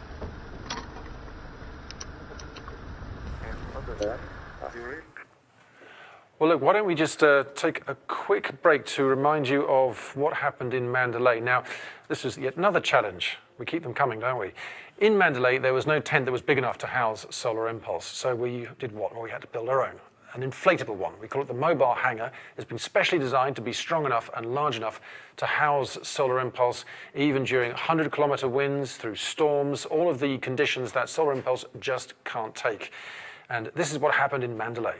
Well, look, why don't we just take a quick break to remind you of what happened in Mandalay. Now, this is yet another challenge. We keep them coming, don't we? In Mandalay, there was no tent that was big enough to house Solar Impulse. So we did what? Well, we had to build our own, an inflatable one. We call it the mobile hangar. It's been specially designed to be strong enough and large enough to house Solar Impulse, even during 100-kilometer winds, through storms, all of the conditions that Solar Impulse just can't take. And this is what happened in Mandalay.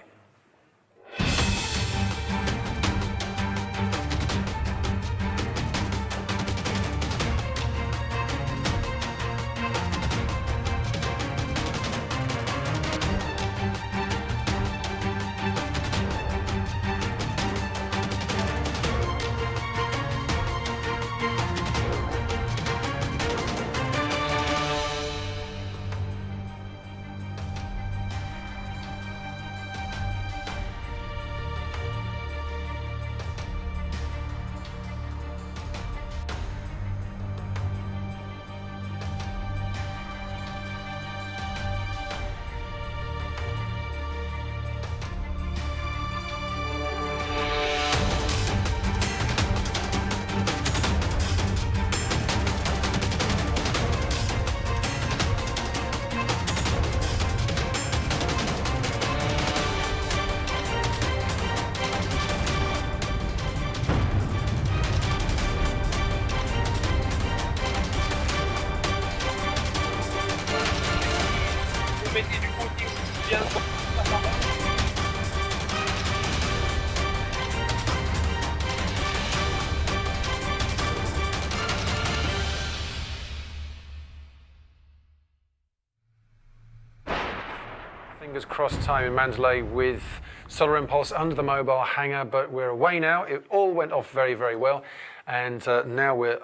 Fingers crossed time in Mandalay with Solar Impulse under the mobile hangar, but we're away now. It all went off very, very well, and now we're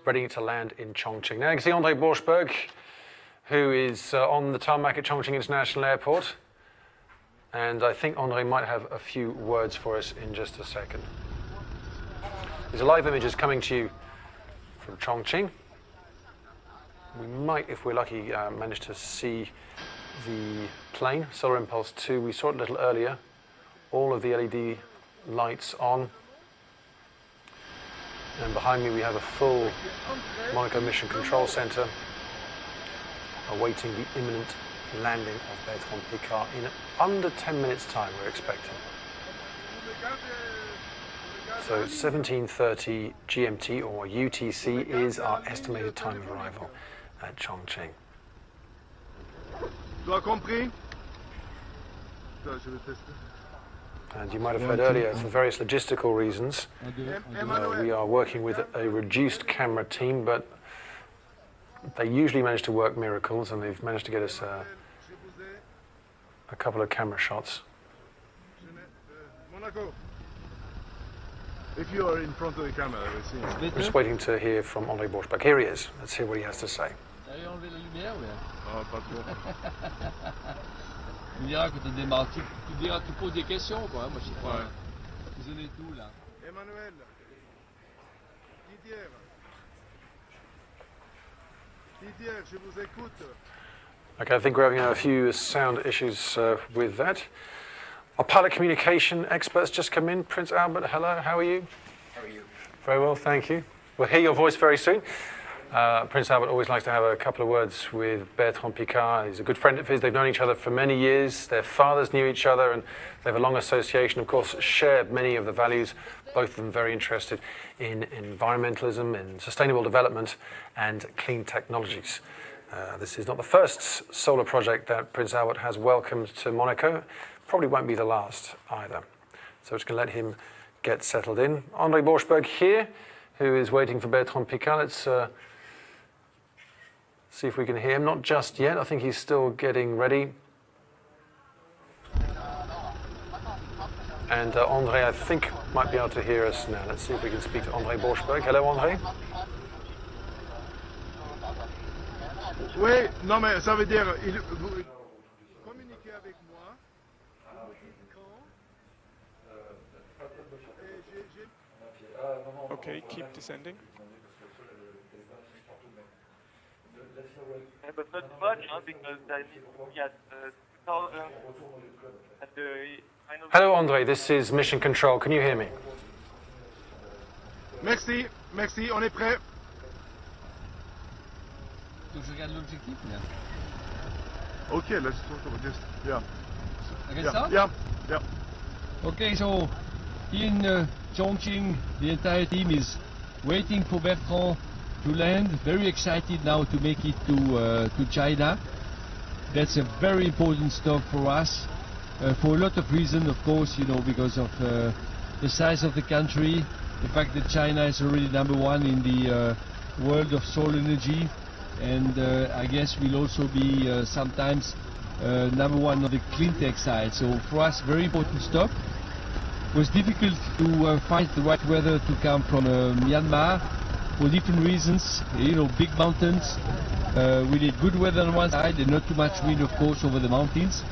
ready to land in Chongqing. Now you can see André Borschberg, who is on the tarmac at Chongqing International Airport, and I think André might have a few words for us in just a second. These are live images coming to you from Chongqing. We might, if we're lucky, manage to see the plane, Solar Impulse 2. We saw it a little earlier. All of the LED lights on. And behind me we have a full Monaco Mission Control Center awaiting the imminent landing of Bertrand Piccard in under 10 minutes time, we're expecting. So 17:30 GMT or UTC is our estimated time of arrival at Chongqing. Tu as compris? Je vais tester. And you might have heard earlier, for various logistical reasons, we are working with a reduced camera team, but they usually manage to work miracles, and they've managed to get us a couple of camera shots. Monaco. If you are in front of the camera, we'll see. Just waiting to hear from André Borschberg. Here he is. Let's hear what he has to say. Oh, pas trop. Tu diras que tu diras, tu poses des questions, quoi. Moi, je sais pas. Vous avez tout, là. Emmanuel. Didier, je vous écoute. Okay, I think we're having a few sound issues with that. Our pilot communication experts just come in. Prince Albert, hello, how are you? How are you? Very well, thank you. We'll hear your voice very soon. Prince Albert always likes to have a couple of words with Bertrand Piccard. He's a good friend of his. They've known each other for many years. Their fathers knew each other, and they have a long association. Of course, share many of the values. Both of them very interested in environmentalism, in sustainable development, and clean technologies. This is not the first solar project that Prince Albert has welcomed to Monaco. Probably won't be the last either. So I'm just going to let him get settled in. André Borschberg here, who is waiting for Bertrand Piccard. Let's see if we can hear him. Not just yet. I think he's still getting ready. And André, I think, might be able to hear us now. Let's see if we can speak to André Borschberg. Hello, André. Oui, non mais ça veut dire, vous communiquez avec moi, vous me dites quand. Okay, keep descending. But not much, huh, because I need to be at 2000 at the final. Hello, André. This is Mission Control. Can you hear me? Merci, merci, on est prêt. Donc je regarde l'objectif, là. Okay, let's talk about this. Yeah. Yeah. Okay, so in Chongqing, the entire team is waiting for Bertrand to land. Very excited now to make it to China. That's a very important stop for us, for a lot of reasons, of course, you know, because of the size of the country, the fact that China is already #1 in the world of solar energy, and I guess will also be sometimes #1 on the clean tech side. So for us, very important stop. It was difficult to find the right weather to come from Myanmar for different reasons. You know, big mountains. We need good weather on one side and not too much wind, of course, over the mountains.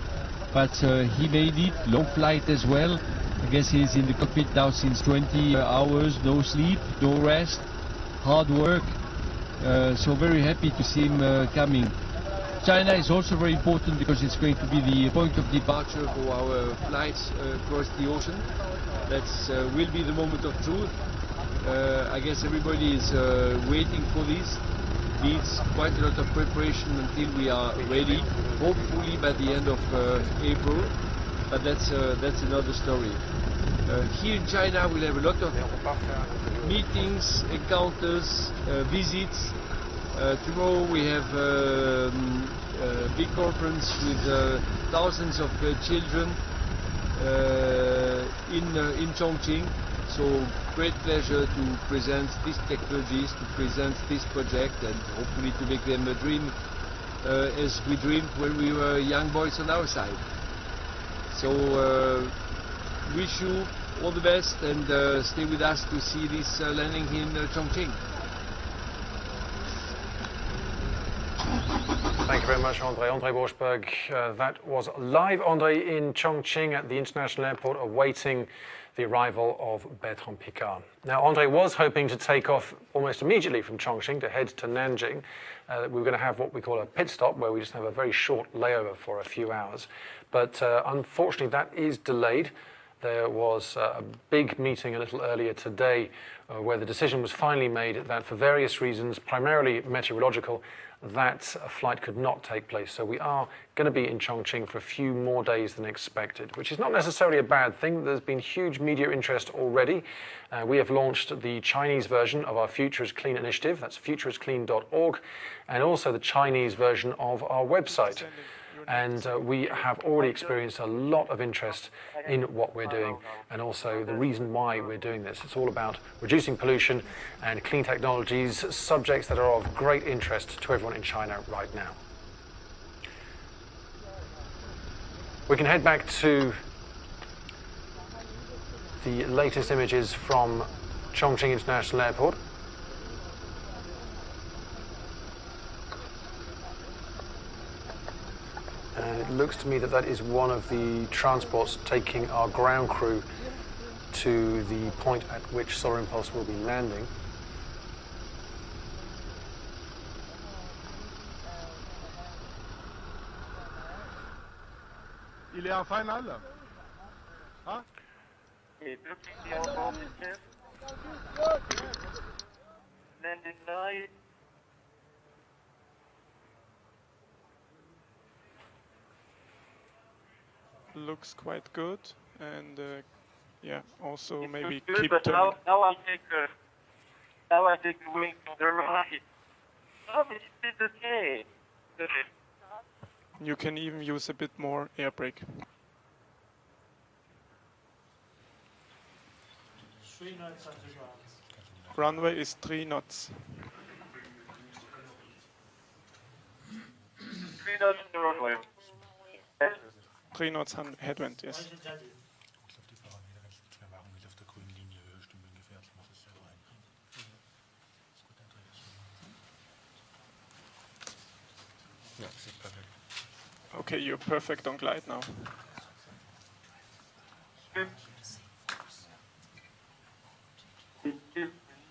But he made it. Long flight as well. I guess he's in the cockpit now since 20 hours. No sleep, no rest, hard work. So very happy to see him coming. China is also very important because it's going to be the point of departure for our flights across the ocean. That will be the moment of truth. I guess everybody is waiting for this. Needs quite a lot of preparation until we are ready, hopefully by the end of April, but that's another story. Here in China we'll have a lot of meetings, encounters, visits. Tomorrow we have a big conference with thousands of children in Chongqing. So great pleasure to present these technologies, to present this project, and hopefully to make them a dream as we dreamed when we were young boys on our side. So wish you all the best, and stay with us to see this landing in Chongqing. Thank you very much, André. André Borschberg, that was live, André, in Chongqing at the International Airport, awaiting the arrival of Bertrand Piccard. Now, André was hoping to take off almost immediately from Chongqing to head to Nanjing. We were going to have what we call a pit stop, where we just have a very short layover for a few hours. But unfortunately, that is delayed. There was a big meeting a little earlier today where the decision was finally made that for various reasons, primarily meteorological, that flight could not take place. So we are going to be in Chongqing for a few more days than expected, which is not necessarily a bad thing. There's been huge media interest already. We have launched the Chinese version of our Future is Clean initiative. That's futureisclean.org, and also the Chinese version of our website. And we have already experienced a lot of interest in what we're doing, and also the reason why we're doing this. It's all about reducing pollution and clean technologies, subjects that are of great interest to everyone in China right now. We can head back to the latest images from Chongqing International Airport. And it looks to me that that is one of the transports taking our ground crew to the point at which Solar Impulse will be landing. Il est en finale là. Hein? Looks quite good, and yeah, also It maybe looks good, keep but turning. now I take the wing to the right. Oh, it's okay. You can even use a bit more air brake. 3 knots on the ground. Runway is 3 knots. 3 knots in the runway. 3 knots headwind, yes. Okay, you're perfect on glide now.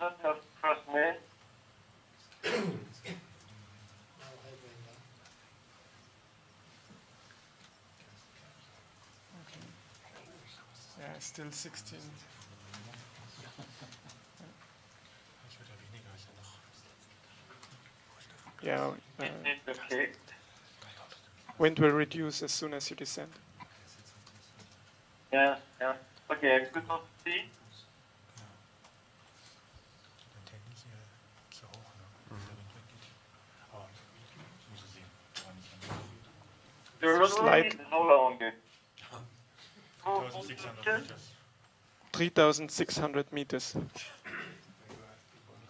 Not have trust me. Yeah, still 16. Yeah, Okay. wind will reduce as soon as you descend. Yeah. Okay, good to see. The runway is how long? 3,600 meters.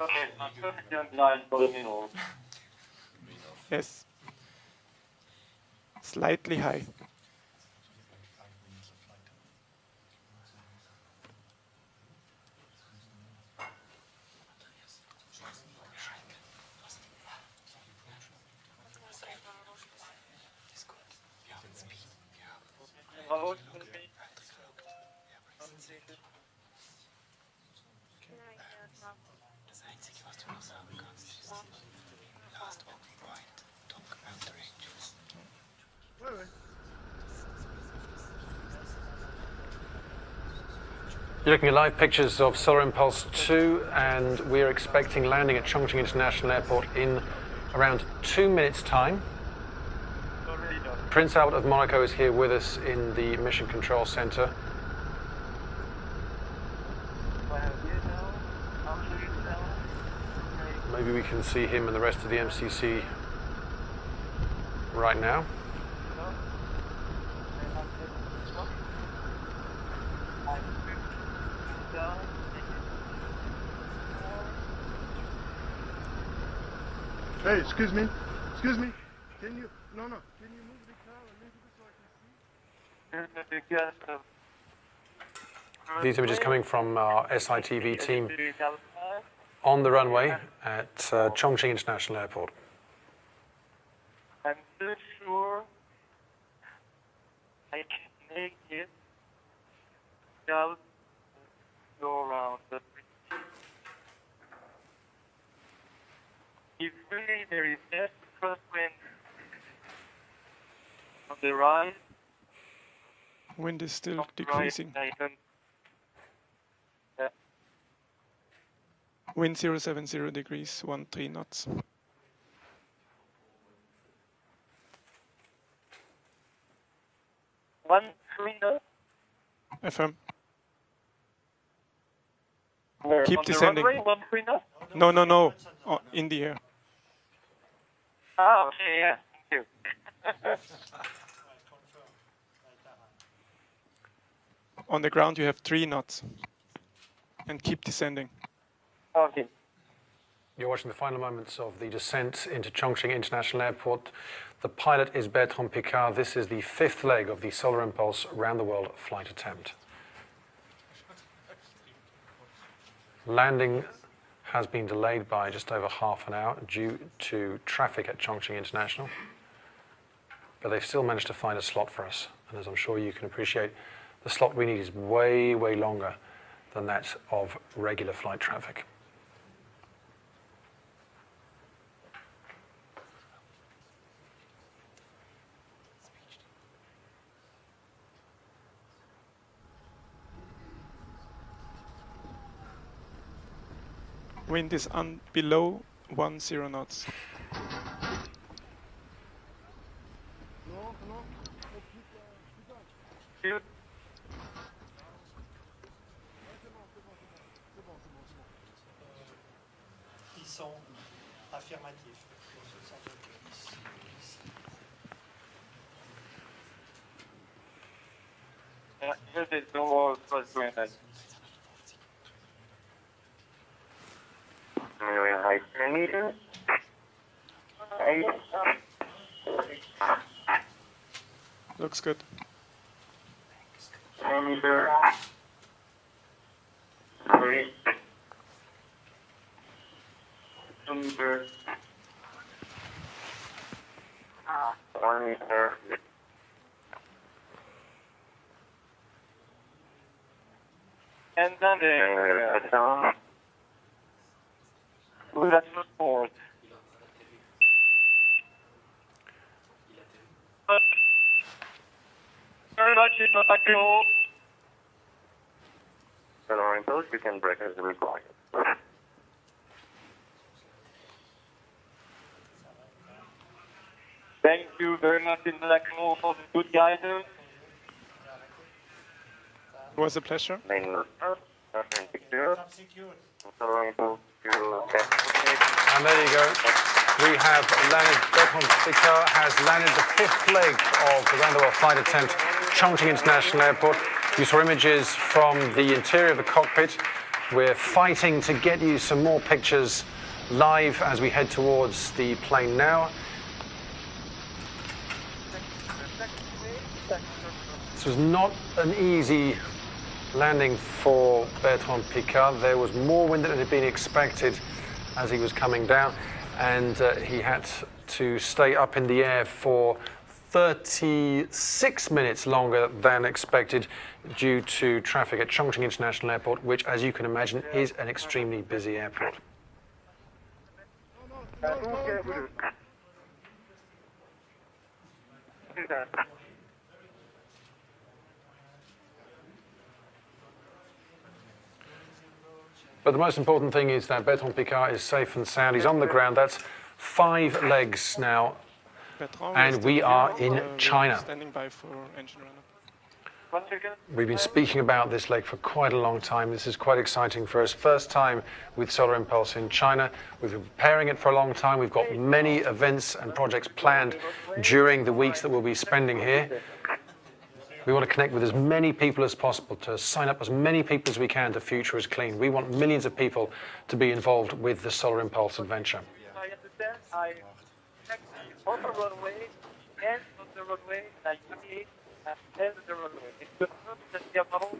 Okay, I'm perfectly on line for the middle. Yes. Slightly high. You're looking at live pictures of Solar Impulse 2, and we're expecting landing at Chongqing International Airport in around 2 minutes' time. Prince Albert of Monaco is here with us in the Mission Control Center. Maybe we can see him and the rest of the MCC right now. Hey, excuse me. Can you? Can you move the car a little bit so I can see? These images coming from our SITV team on the runway at Chongqing International Airport. I'm not sure I can make it. Just go around. But if really there is less crosswind on the right, Wind is still decreasing. Wind 070 degrees, 13 knots. One 3 knots. FM. Where? Keep On the descending. runway, 1 3 knots? No. Oh, in the air. Ah, okay, yeah. Thank you. On the ground, you have 3 knots. And keep descending. Okay. You're watching the final moments of the descent into Chongqing International Airport. The pilot is Bertrand Piccard. This is the 5th leg of the Solar Impulse round-the-world flight attempt. Landing has been delayed by just over half an hour due to traffic at Chongqing International. But they've still managed to find a slot for us. And as I'm sure you can appreciate, the slot we need is way, way longer than that of regular flight traffic. Wind is below 10 knots. Ils sont affirmatifs. Yeah, here they go first going ahead. Height 10 meters. 8. Looks good. 10 meters. 3. 2 meters. 1 meter. And then down. Good at support. Very much in the back row. Solar Impulse, you can break as required. Thank you very much in the back row for the good guidance. It was a pleasure. And there you go. We have landed, Bertrand Piccard has landed the 5th leg of the round-the-world flight attempt, Chongqing International Airport. You saw images from the interior of the cockpit. We're fighting to get you some more pictures live as we head towards the plane now. This was not an easy landing for Bertrand Piccard. There was more wind than had been expected as he was coming down, and he had to stay up in the air for 36 minutes longer than expected due to traffic at Chongqing International Airport, which, as you can imagine, is an extremely busy airport. But the most important thing is that Bertrand Piccard is safe and sound. He's on the ground. That's 5 legs now. And we are in China. Standing by for engine run-up. We've been speaking about this leg for quite a long time. This is quite exciting for us. First time with Solar Impulse in China. We've been preparing it for a long time. We've got many events and projects planned during the weeks that we'll be spending here. We want to connect with as many people as possible, to sign up as many people as we can to Future is Clean. We want millions of people to be involved with the Solar Impulse adventure. I check on the runway, and on the runway, like 28, and end the runway. It's the model.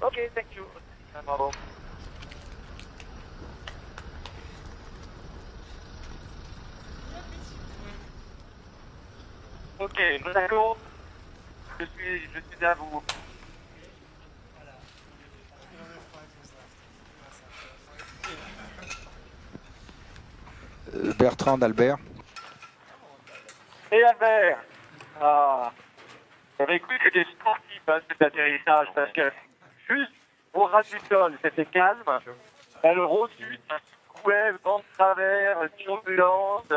Okay, thank you. Model. Ok, d'accord. Je suis à vous. Bertrand, Albert. Et Albert, j'avais cru que c'était sportif cet atterrissage parce que juste au ras du sol, c'était calme. Le reçu, ça secouait, vent de travers, turbulence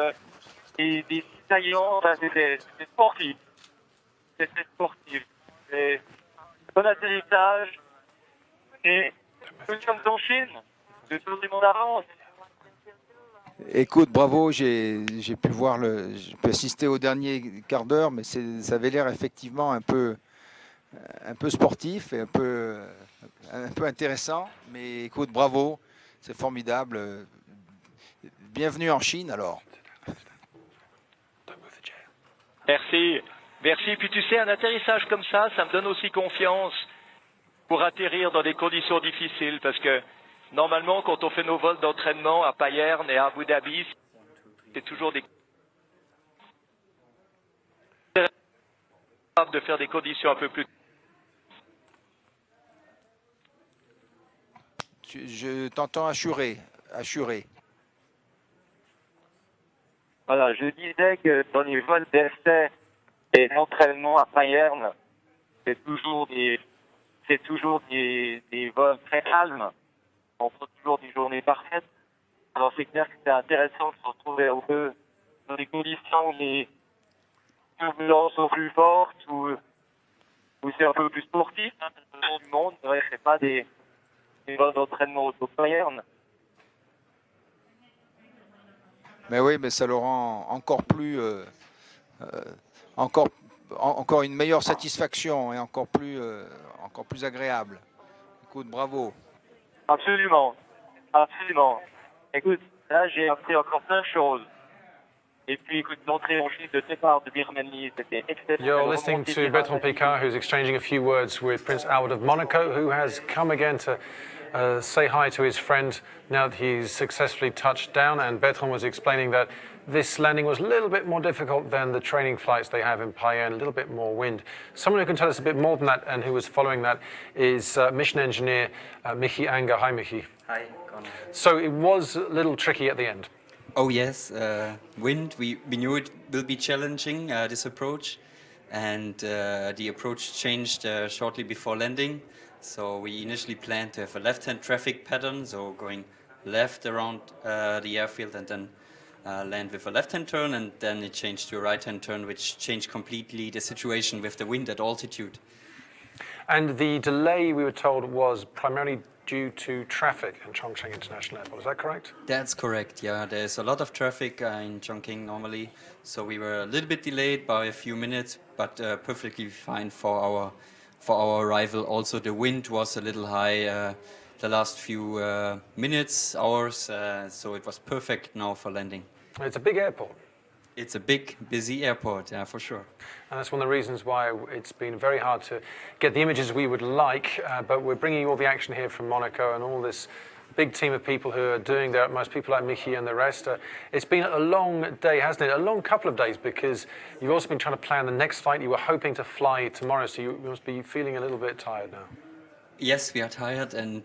et des saillants, c'était sportif. C'était sportif. Et bon atterrissage. Et nous sommes en Chine, le tour du monde avance. Écoute, bravo, j'ai pu voir j'ai pu assister au dernier quart d'heure, mais ça avait l'air effectivement un peu sportif et un peu intéressant. Mais écoute, bravo, c'est formidable. Bienvenue en Chine alors. Merci. Merci. Puis tu sais, un atterrissage comme ça me donne aussi confiance pour atterrir dans des conditions difficiles. Parce que normalement, quand on fait nos vols d'entraînement à Payerne et à Abu Dhabi, c'est toujours de faire des conditions un peu plus... Je t'entends assuré. Voilà, je disais que dans les vols d'essai et d'entraînement à Payerne, c'est toujours des vols très calmes. On prend toujours des journées parfaites. Alors c'est clair que c'est intéressant de se retrouver un peu dans des conditions où les turbulences sont plus fortes, où c'est un peu plus sportif. Hein, tout le long du monde, c'est vrai que c'est pas des vols d'entraînement au Payerne. Mais oui, mais ça le rend encore plus, encore une meilleure satisfaction et encore plus agréable. Écoute, bravo. Absolument. Écoute, là j'ai appris encore plein de choses. Et puis écoute, l'entrée en Chine de départ de Birmanie, c'était exceptionnel. You're listening to Bertrand Piccard, who's exchanging a few words with Prince Albert of Monaco, who has come again to say hi to his friend now that he's successfully touched down. And Bertrand was explaining that this landing was a little bit more difficult than the training flights they have in Payerne, a little bit more wind. Someone who can tell us a bit more than that and who was following that is mission engineer Michi Anger. Hi, Michi. Hi, Connor. So it was a little tricky at the end. Oh yes, wind. We knew it will be challenging, this approach, and the approach changed shortly before landing. So we initially planned to have a left-hand traffic pattern, so going left around the airfield and then land with a left-hand turn, and then it changed to a right-hand turn, which changed completely the situation with the wind at altitude. And the delay, we were told, was primarily due to traffic in Chongqing International Airport. Is that correct? That's correct, yeah. There's a lot of traffic in Chongqing normally, so we were a little bit delayed by a few minutes, but perfectly fine for our arrival. Also, the wind was a little high the last few minutes, hours, so it was perfect now for landing. It's a big airport. It's a big, busy airport, yeah, for sure. And that's one of the reasons why it's been very hard to get the images we would like, but we're bringing you all the action here from Monaco and all this big team of people who are doing their utmost, people like Michi and the rest. It's been a long day, hasn't it? A long couple of days, because you've also been trying to plan the next flight. You were hoping to fly tomorrow, so you must be feeling a little bit tired now. Yes, we are tired, and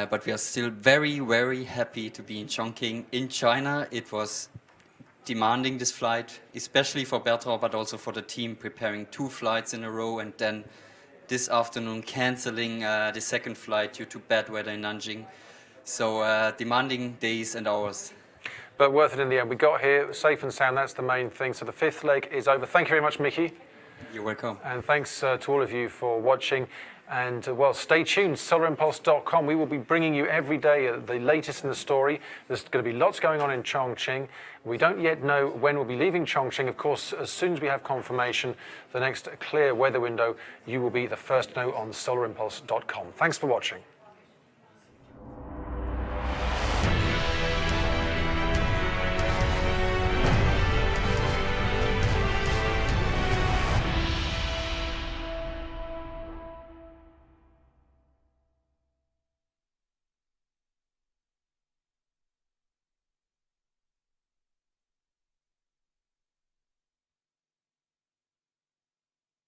but we are still very, very happy to be in Chongqing. In China, it was demanding, this flight, especially for Bertrand, but also for the team, preparing 2 flights in a row, and then this afternoon cancelling the second flight due to bad weather in Nanjing. So demanding days and hours. But worth it in the end. We got here safe and sound, that's the main thing. So the 5th leg is over. Thank you very much, Michi. You're welcome. And thanks to all of you for watching. And well, stay tuned, solarimpulse.com. We will be bringing you every day the latest in the story. There's going to be lots going on in Chongqing. We don't yet know when we'll be leaving Chongqing. Of course, as soon as we have confirmation, the next clear weather window, you will be the first to know on solarimpulse.com. Thanks for watching.